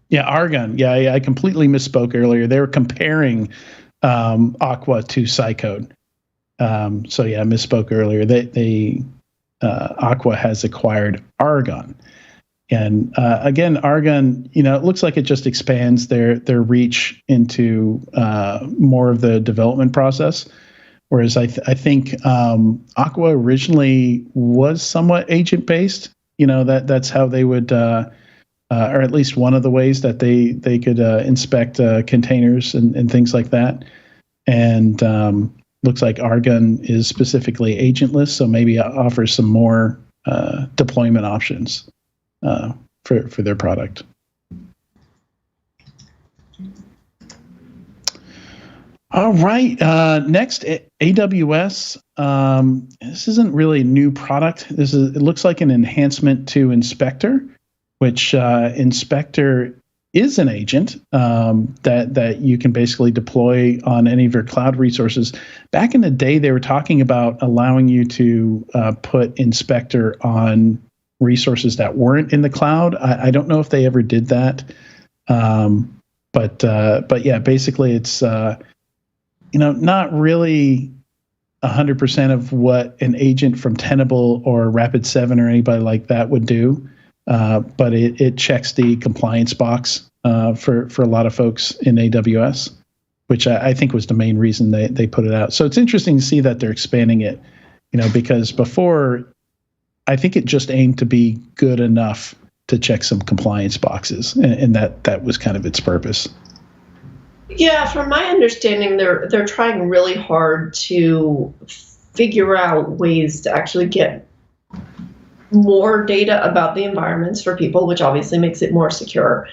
Speaker 1: Yeah, Argon. Yeah, I completely misspoke earlier. They were comparing Aqua to Cycode. I misspoke earlier. They Aqua has acquired Argon, and again, Argon. it looks like it just expands their reach into more of the development process. Whereas I think Aqua originally was somewhat agent based. That's how they would, or at least one of the ways that they could inspect containers and things like that. And looks like Argon is specifically agentless, so maybe offers some more deployment options for their product. All right. Next, AWS. This isn't really a new product. It looks like an enhancement to Inspector. which Inspector is an agent that you can basically deploy on any of your cloud resources. Back in the day, they were talking about allowing you to put Inspector on resources that weren't in the cloud. I don't know if they ever did that, but yeah, basically it's not really 100% of what an agent from Tenable or Rapid7 or anybody like that would do. But it checks the compliance box for a lot of folks in AWS, which I think was the main reason they put it out. So it's interesting to see that they're expanding it, because before, I think it just aimed to be good enough to check some compliance boxes, and that was kind of its purpose.
Speaker 3: Yeah, from my understanding, they're trying really hard to figure out ways to actually get more data about the environments for people, which obviously makes it more secure.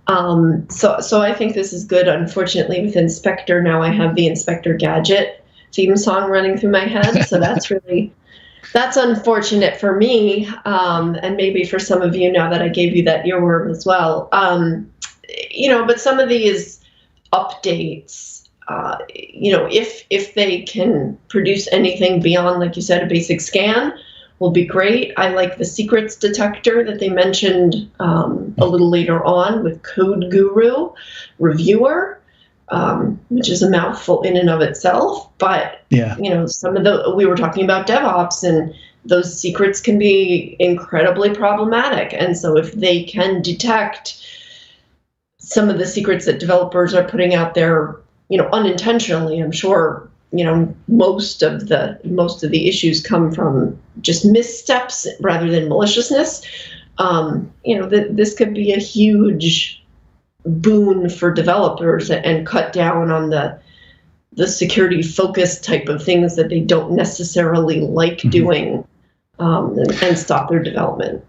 Speaker 3: So I think this is good. Unfortunately, with Inspector, now I have the Inspector Gadget theme song running through my head. So that's unfortunate for me, and maybe for some of you now that I gave you that earworm as well. But some of these updates, if they can produce anything beyond, like you said, a basic scan, will be great. I like the secrets detector that they mentioned a little later on with Code Guru Reviewer, which is a mouthful in and of itself. But
Speaker 1: yeah,
Speaker 3: we were talking about DevOps, and those secrets can be incredibly problematic. And so if they can detect some of the secrets that developers are putting out there, unintentionally, I'm sure, most of the issues come from just missteps rather than maliciousness. This could be a huge boon for developers and cut down on the security focused type of things that they don't necessarily like doing, and stop their development.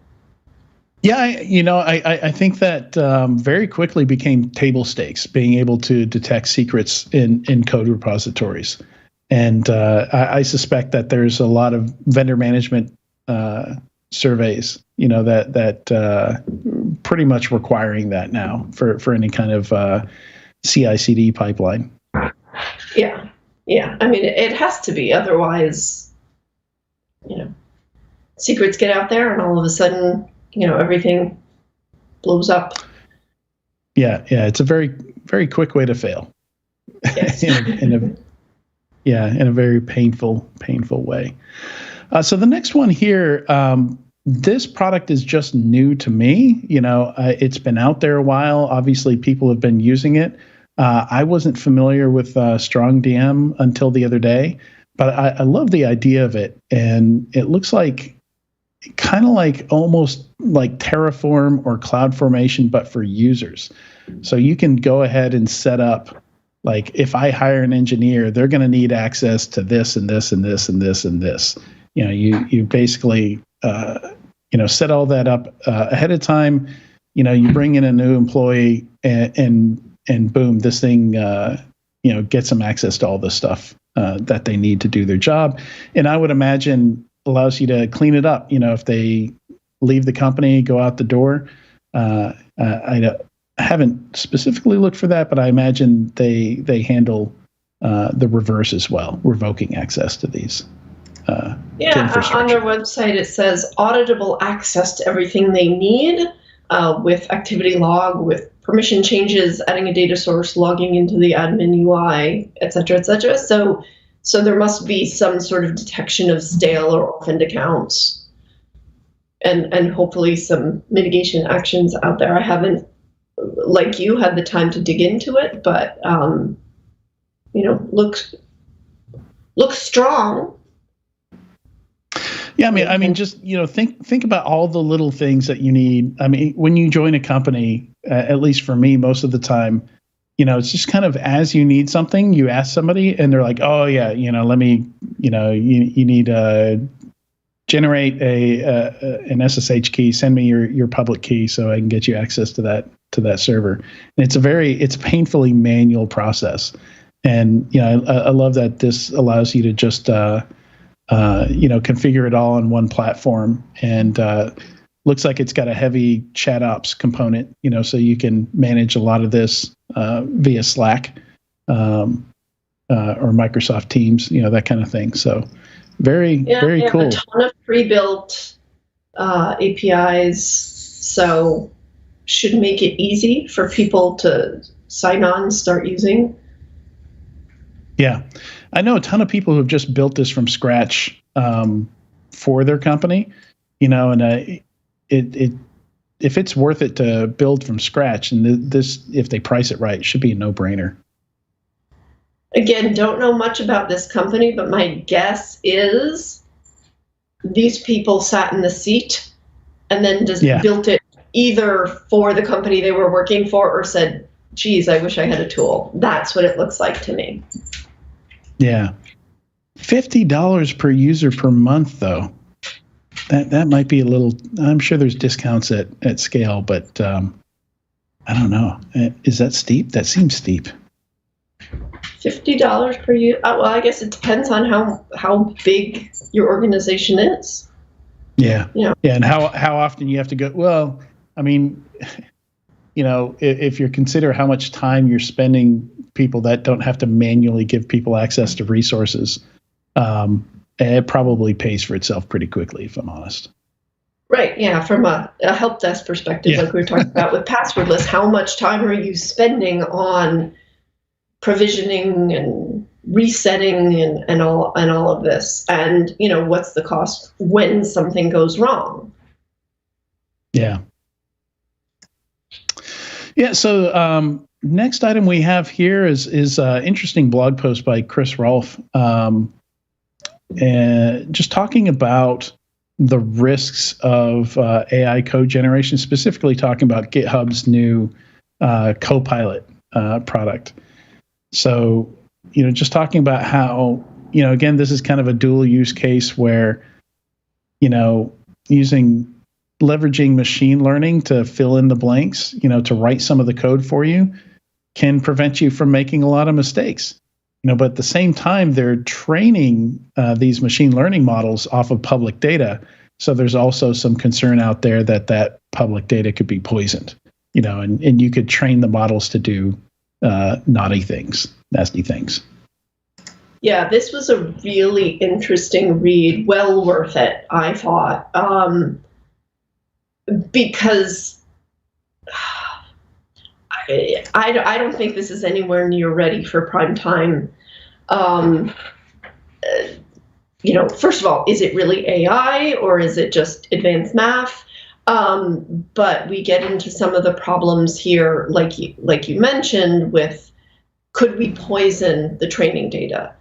Speaker 1: Yeah, I think that very quickly became table stakes, being able to detect secrets in code repositories. And I suspect that there's a lot of vendor management surveys, that pretty much requiring that now for any kind of CI/CD pipeline.
Speaker 3: Yeah. I mean, it has to be. Otherwise, secrets get out there and all of a sudden, everything blows up.
Speaker 1: Yeah. It's a very, very quick way to fail.
Speaker 3: Yes.
Speaker 1: in a very painful way. So the next one here, this product is just new to me. It's been out there a while. Obviously, people have been using it. I wasn't familiar with StrongDM until the other day, but I love the idea of it. And it looks like kind of like almost like Terraform or CloudFormation, but for users. So you can go ahead and set up, like, if I hire an engineer, they're going to need access to this and this and this and this and this. You basically, set all that up ahead of time. You bring in a new employee and boom, this thing, gets them access to all the stuff that they need to do their job. And I would imagine allows you to clean it up. If they leave the company, go out the door. I haven't specifically looked for that, but I imagine they handle the reverse as well, revoking access to these.
Speaker 3: On their website it says auditable access to everything they need, with activity log, with permission changes, adding a data source, logging into the admin UI, et cetera, et cetera. So there must be some sort of detection of stale or orphaned accounts, and hopefully some mitigation actions out there. I haven't, like you, had the time to dig into it, but looks strong.
Speaker 1: Yeah, I mean, just think about all the little things that you need. I mean, when you join a company, at least for me, most of the time, it's just kind of as you need something, you ask somebody, and they're like, "Oh yeah, let me, you need generate an SSH key. Send me your public key so I can get you access to that server." And it's a painfully manual process. And I love that this allows you to just configure it all on one platform and looks like it's got a heavy chat ops component, so you can manage a lot of this via Slack or Microsoft Teams, that kind of thing. So very cool.
Speaker 3: A ton of pre-built APIs, so should make it easy for people to sign on and start using.
Speaker 1: Yeah, I know a ton of people who have just built this from scratch for their company, and if it's worth it to build from scratch, and this, if they price it right, it should be a no-brainer.
Speaker 3: Again, don't know much about this company, but my guess is these people sat in the seat and then just built it either for the company they were working for or said, geez, I wish I had a tool. That's what it looks like to me.
Speaker 1: Yeah. $50 per user per month, though. That might be a little, I'm sure there's discounts at scale, but I don't know. Is that steep? That seems steep.
Speaker 3: $50 per user? Well, I guess it depends on how big your organization is.
Speaker 1: Yeah. Yeah, and how often you have to go. Well, I mean, if you consider how much time you're spending, people that don't have to manually give people access to resources, it probably pays for itself pretty quickly, if I'm honest.
Speaker 3: Right, yeah, from a help desk perspective, like we were talking about with Passwordless, how much time are you spending on provisioning and resetting and all of this? And, what's the cost when something goes wrong?
Speaker 1: Yeah. Yeah, so next item we have here is interesting blog post by Chris Rolfe, just talking about the risks of AI code generation, specifically talking about GitHub's new Copilot product. So, just talking about how, again, this is kind of a dual use case where, leveraging machine learning to fill in the blanks, to write some of the code for you can prevent you from making a lot of mistakes. But at the same time, they're training these machine learning models off of public data. So there's also some concern out there that public data could be poisoned, and you could train the models to do nasty things.
Speaker 3: Yeah, this was a really interesting read, well worth it, I thought, because I don't think this is anywhere near ready for prime time. First of all, is it really AI or is it just advanced math? But we get into some of the problems here, like you mentioned, with could we poison the training data?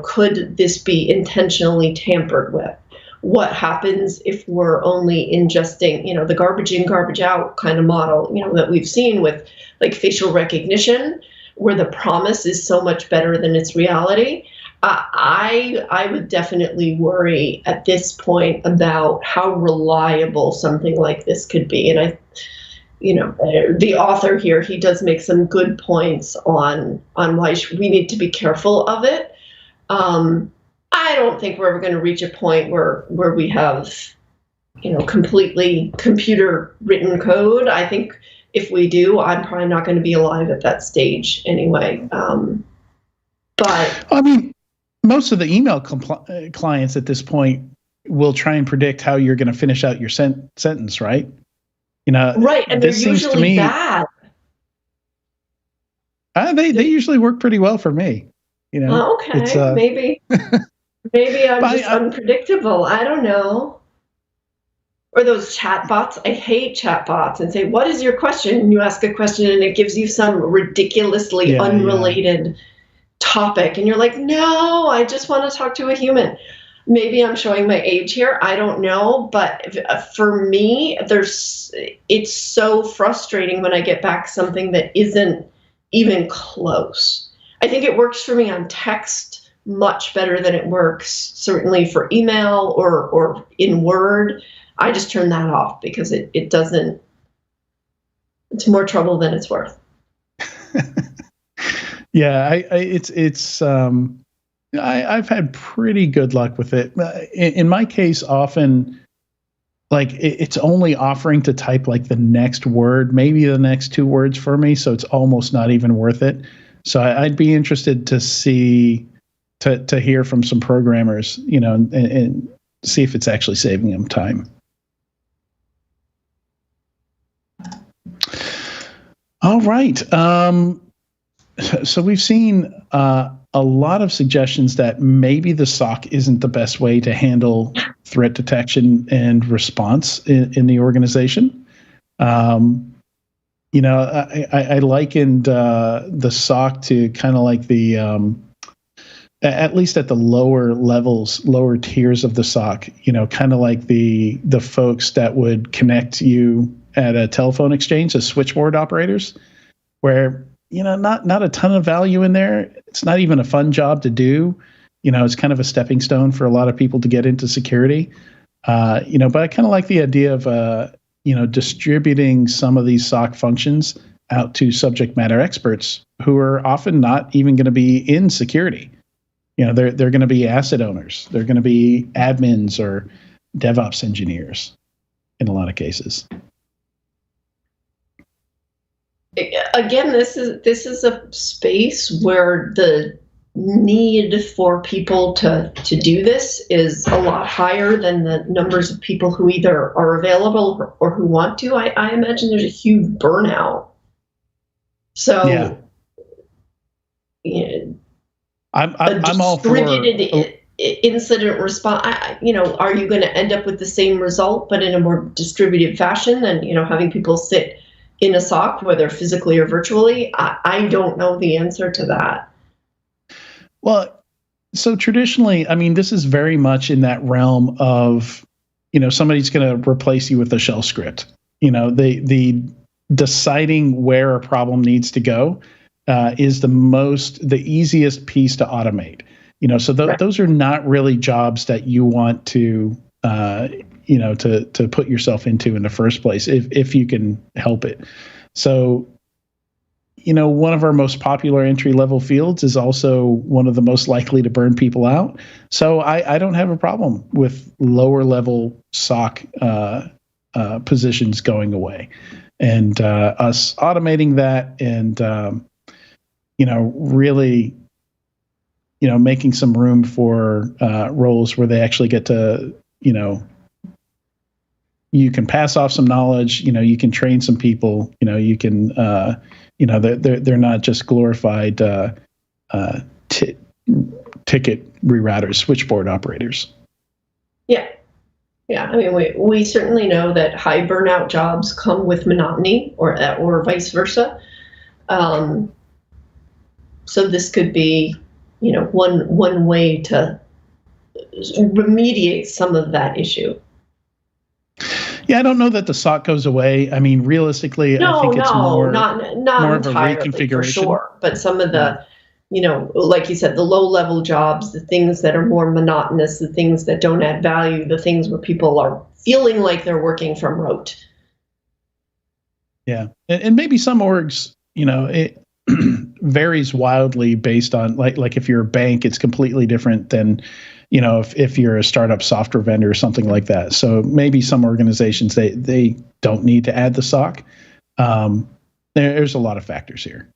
Speaker 3: Could this be intentionally tampered with? What happens if we're only ingesting, the garbage in, garbage out kind of model, that we've seen with like facial recognition, where the promise is so much better than its reality? I would definitely worry at this point about how reliable something like this could be. And the author here, he does make some good points on why we need to be careful of it. I don't think we're ever going to reach a point where we have, completely computer written code. I think if we do, I'm probably not going to be alive at that stage anyway. But I mean,
Speaker 1: most of the email clients at this point will try and predict how you're going to finish out your sentence, right?
Speaker 3: Right, and they're usually bad.
Speaker 1: They usually work pretty well for me.
Speaker 3: Okay, maybe I'm just unpredictable. I don't know. Or those chat bots. I hate chat bots and say, what is your question? And you ask a question and it gives you some ridiculously unrelated topic. And you're like, no, I just want to talk to a human. Maybe I'm showing my age here. I don't know. But for me, it's so frustrating when I get back something that isn't even close. I think it works for me on text much better than it works certainly for email or in Word. I just turn that off because it doesn't, it's more trouble than it's worth.
Speaker 1: Yeah, I've had pretty good luck with it. In my case, often like it's only offering to type like the next word, maybe the next 2 words for me. So it's almost not even worth it. So I'd be interested to see, to hear from some programmers, and see if it's actually saving them time. All right. So we've seen a lot of suggestions that maybe the SOC isn't the best way to handle threat detection and response in the organization. I likened the SOC to kind of like the, at least at the lower levels, lower tiers of the SOC, kind of like the folks that would connect you at a telephone exchange as switchboard operators, where not a ton of value in there. It's not even a fun job to do. It's kind of a stepping stone for a lot of people to get into security. But I kind of like the idea of distributing some of these SOC functions out to subject matter experts who are often not even going to be in security. They're going to be asset owners. They're going to be admins or DevOps engineers in a lot of cases.
Speaker 3: Again, this is a space where the need for people to do this is a lot higher than the numbers of people who either are available or who want to. I imagine there's a huge burnout. So,
Speaker 1: I'm all for
Speaker 3: distributed incident response. Are you going to end up with the same result, but in a more distributed fashion than having people sit in a SOC, whether physically or virtually? I don't know the answer to that.
Speaker 1: Well, so traditionally, this is very much in that realm of, somebody's going to replace you with a shell script. The deciding where a problem needs to go is the easiest piece to automate. So
Speaker 3: Right.
Speaker 1: Those are not really jobs that you want to to put yourself into in the first place, if you can help it. So, one of our most popular entry-level fields is also one of the most likely to burn people out. So I don't have a problem with lower-level SOC positions going away, and us automating that, and really, making some room for roles where they actually get to, you can pass off some knowledge, you can train some people, you can, they're not just glorified ticket rerouters, switchboard operators.
Speaker 3: Yeah. We certainly know that high burnout jobs come with monotony, or vice versa. So this could be, one way to remediate some of that issue.
Speaker 1: Yeah, I don't know that the SOC goes away. Realistically, I think it's more
Speaker 3: not
Speaker 1: more of a
Speaker 3: entirely, for
Speaker 1: reconfiguration.
Speaker 3: sure. But some of the, like you said, the low-level jobs, the things that are more monotonous, the things that don't add value, the things where people are feeling like they're working from rote.
Speaker 1: Yeah, and maybe some orgs, it varies wildly based on, like if you're a bank, it's completely different than, if you're a startup software vendor or something like that. So maybe some organizations, they don't need to add the SOC. There's a lot of factors here.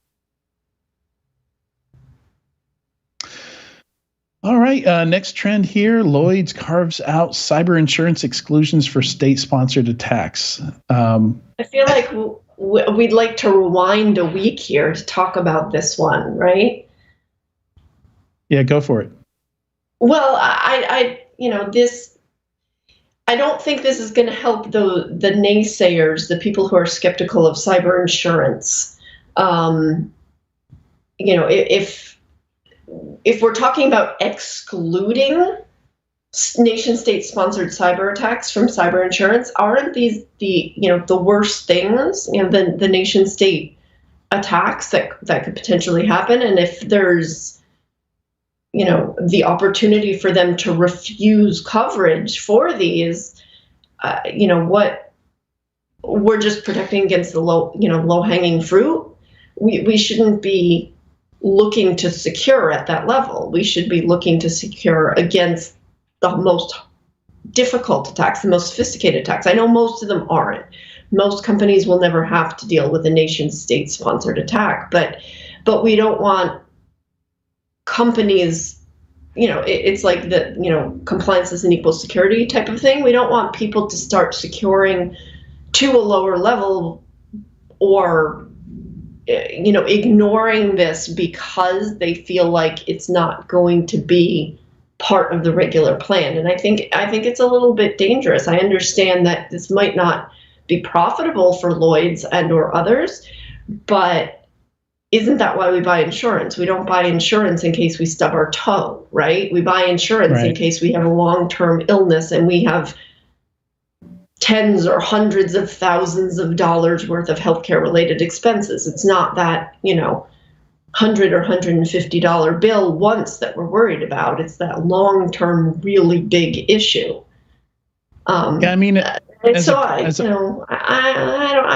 Speaker 1: All right, next trend here, Lloyd's carves out cyber insurance exclusions for state-sponsored attacks.
Speaker 3: I feel like we'd like to rewind a week here to talk about this one, right?
Speaker 1: Yeah, go for it.
Speaker 3: Well, I don't think this is going to help the naysayers, the people who are skeptical of cyber insurance. If we're talking about excluding nation-state sponsored cyber attacks from cyber insurance, aren't these the worst things, the nation-state attacks that could potentially happen? And if there's the opportunity for them to refuse coverage for these, what we're just protecting against the low-hanging fruit. We shouldn't be looking to secure at that level. We should be looking to secure against the most difficult attacks, the most sophisticated attacks. I know most of them aren't. Most companies will never have to deal with a nation state sponsored attack, but we don't want companies, it's like the, compliance isn't equal security type of thing. We don't want people to start securing to a lower level or, ignoring this because they feel like it's not going to be part of the regular plan. And I think it's a little bit dangerous. I understand that this might not be profitable for Lloyd's and or others, but isn't that why we buy insurance? We don't buy insurance in case we stub our toe, right? We buy insurance in case we have a long-term illness and we have tens or hundreds of thousands of dollars worth of healthcare related expenses. It's not that, $100 or $150 bill once that we're worried about. It's that long-term, really big issue.
Speaker 1: I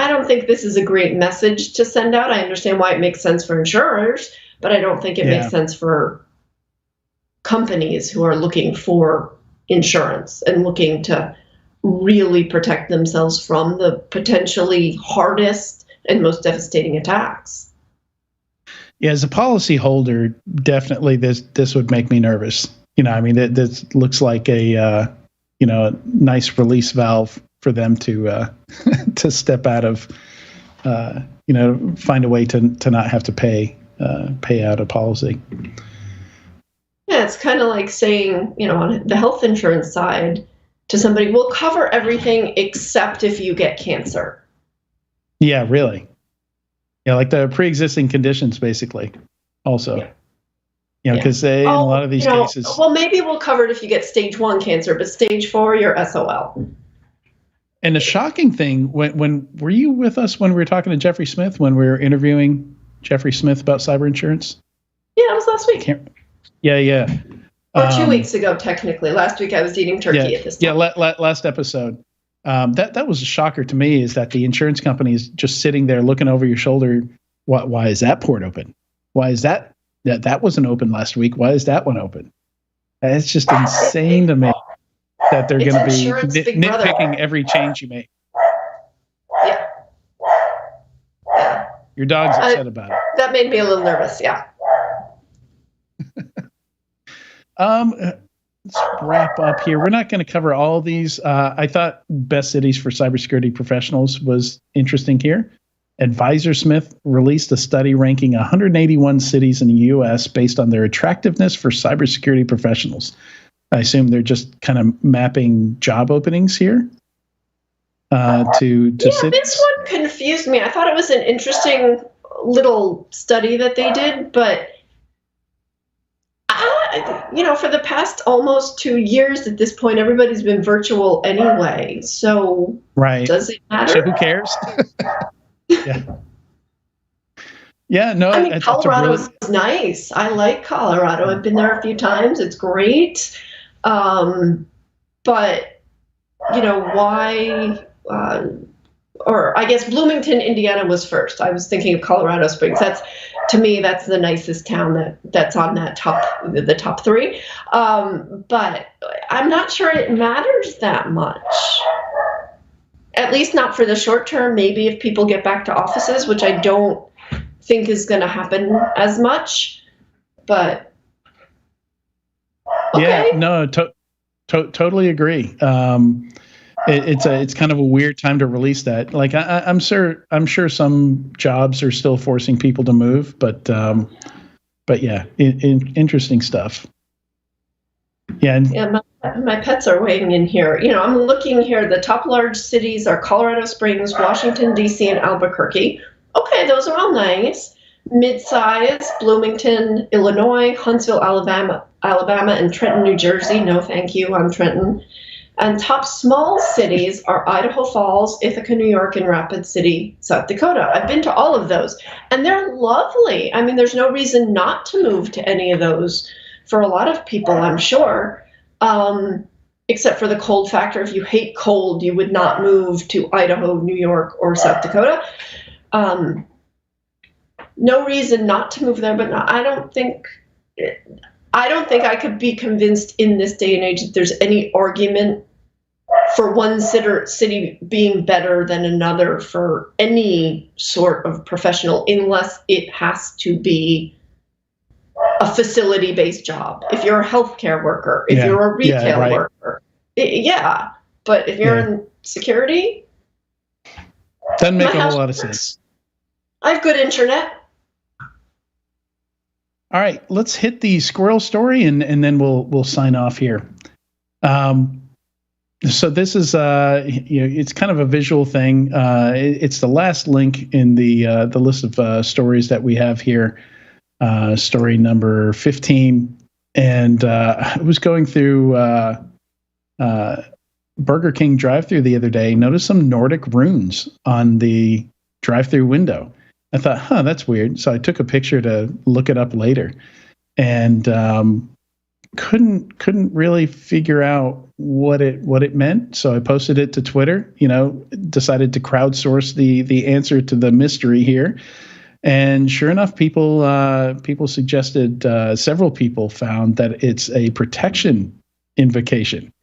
Speaker 3: don't think this is a great message to send out. I understand why it makes sense for insurers, but I don't think it makes sense for companies who are looking for insurance and looking to really protect themselves from the potentially hardest and most devastating attacks.
Speaker 1: Yeah, as a policyholder, definitely this would make me nervous. This looks like a nice release valve for them to to step out of, find a way to not have to pay out a policy.
Speaker 3: Yeah, it's kind of like saying, on the health insurance side, to somebody, we'll cover everything except if you get cancer.
Speaker 1: Yeah, really. Yeah, like the pre-existing conditions, basically. Also, because in a lot of these cases,
Speaker 3: well, maybe we'll cover it if you get stage 1 cancer, but stage 4, you're SOL.
Speaker 1: And the shocking thing, when were you with us when we were talking to Jeffrey Smith, when we were interviewing Jeffrey Smith about cyber insurance?
Speaker 3: Yeah, it was last week.
Speaker 1: Yeah.
Speaker 3: Or 2 weeks ago, technically. Last week I was eating turkey at this time.
Speaker 1: Yeah, last episode. That was a shocker to me, is that the insurance company is just sitting there looking over your shoulder. Why is that port open? Why is that wasn't open last week? Why is that one open? It's just insane to me that they're going to be nitpicking every change you make.
Speaker 3: Yeah.
Speaker 1: Your dog's upset about it.
Speaker 3: That made me a little nervous, yeah.
Speaker 1: Let's wrap up here. We're not going to cover all of these. I thought best cities for cybersecurity professionals was interesting here. AdvisorSmith released a study ranking 181 cities in the U.S. based on their attractiveness for cybersecurity professionals. I assume they're just kind of mapping job openings here to cities.
Speaker 3: This one confused me. I thought it was an interesting little study that they did, but for the past almost 2 years at this point, everybody's been virtual anyway. So does it matter?
Speaker 1: So who cares? Yeah. Yeah, no.
Speaker 3: I mean, Colorado is nice. I like Colorado. I've been there a few times. It's great. But, why... or I guess Bloomington, Indiana was first. I was thinking of Colorado Springs. To me, that's the nicest town that's on that the top 3. But I'm not sure it matters that much. At least not for the short term. Maybe if people get back to offices, which I don't think is going to happen as much. But okay.
Speaker 1: Yeah, no, totally agree. It's kind of a weird time to release that. Like I'm sure some jobs are still forcing people to move, but yeah, interesting stuff. Yeah.
Speaker 3: Yeah, my pets are weighing in here. I'm looking here. The top large cities are Colorado Springs, Washington, D.C., and Albuquerque. Okay, those are all nice. Mid-size, Bloomington, Illinois, Huntsville, Alabama, and Trenton, New Jersey. No, thank you, I'm Trenton. And top small cities are Idaho Falls, Ithaca, New York, and Rapid City, South Dakota. I've been to all of those, and they're lovely. I mean, there's no reason not to move to any of those for a lot of people, I'm sure, except for the cold factor. If you hate cold, you would not move to Idaho, New York, or South Dakota. No reason not to move there, but I don't think I could be convinced in this day and age that there's any argument for one city being better than another for any sort of professional, unless it has to be a facility-based job. If you're a healthcare worker, if you're a retail worker, but if you're in security,
Speaker 1: doesn't make a whole lot of sense.
Speaker 3: I have good internet.
Speaker 1: All right, let's hit the squirrel story, and then we'll sign off here. So this is it's kind of a visual thing. It's the last link in the list of stories that we have here. Story number 15, and I was going through Burger King drive-thru the other day. Noticed some Nordic runes on the drive-thru window. I thought, that's weird. So I took a picture to look it up later, and couldn't really figure out what it meant. So I posted it to Twitter. Decided to crowdsource the answer to the mystery here. And sure enough, people suggested, several people found that it's a protection invocation.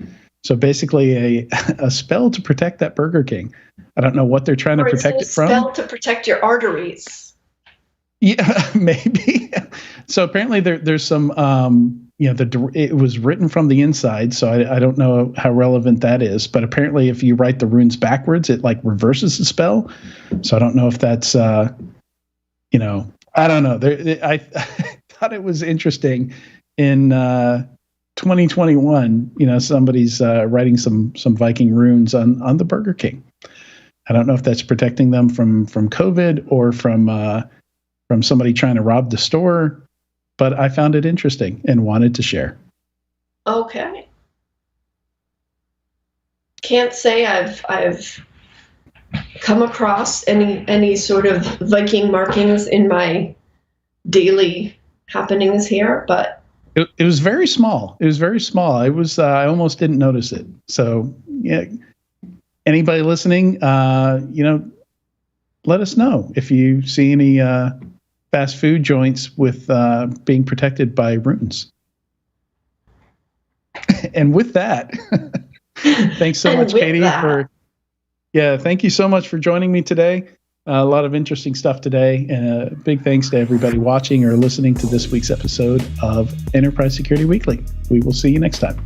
Speaker 1: So basically a spell to protect that Burger King. I don't know what they're trying to protect it from.
Speaker 3: A spell to protect your arteries.
Speaker 1: Yeah, maybe. So apparently there's some, it was written from the inside. So I don't know how relevant that is. But apparently if you write the runes backwards, it like reverses the spell. So I don't know if that's... I don't know. I thought it was interesting in 2021. Somebody's writing some Viking runes on the Burger King. I don't know if that's protecting them from COVID or from somebody trying to rob the store, but I found it interesting and wanted to share.
Speaker 3: Okay. Can't say I've come across any sort of Viking markings in my daily happenings here, but
Speaker 1: it was very small. It was very small. I almost didn't notice it. So yeah, anybody listening, let us know if you see any fast food joints with being protected by runes. And with that, thanks so much, Katie, thank you so much for joining me today. A lot of interesting stuff today, and big thanks to everybody watching or listening to this week's episode of Enterprise Security Weekly. We will see you next time.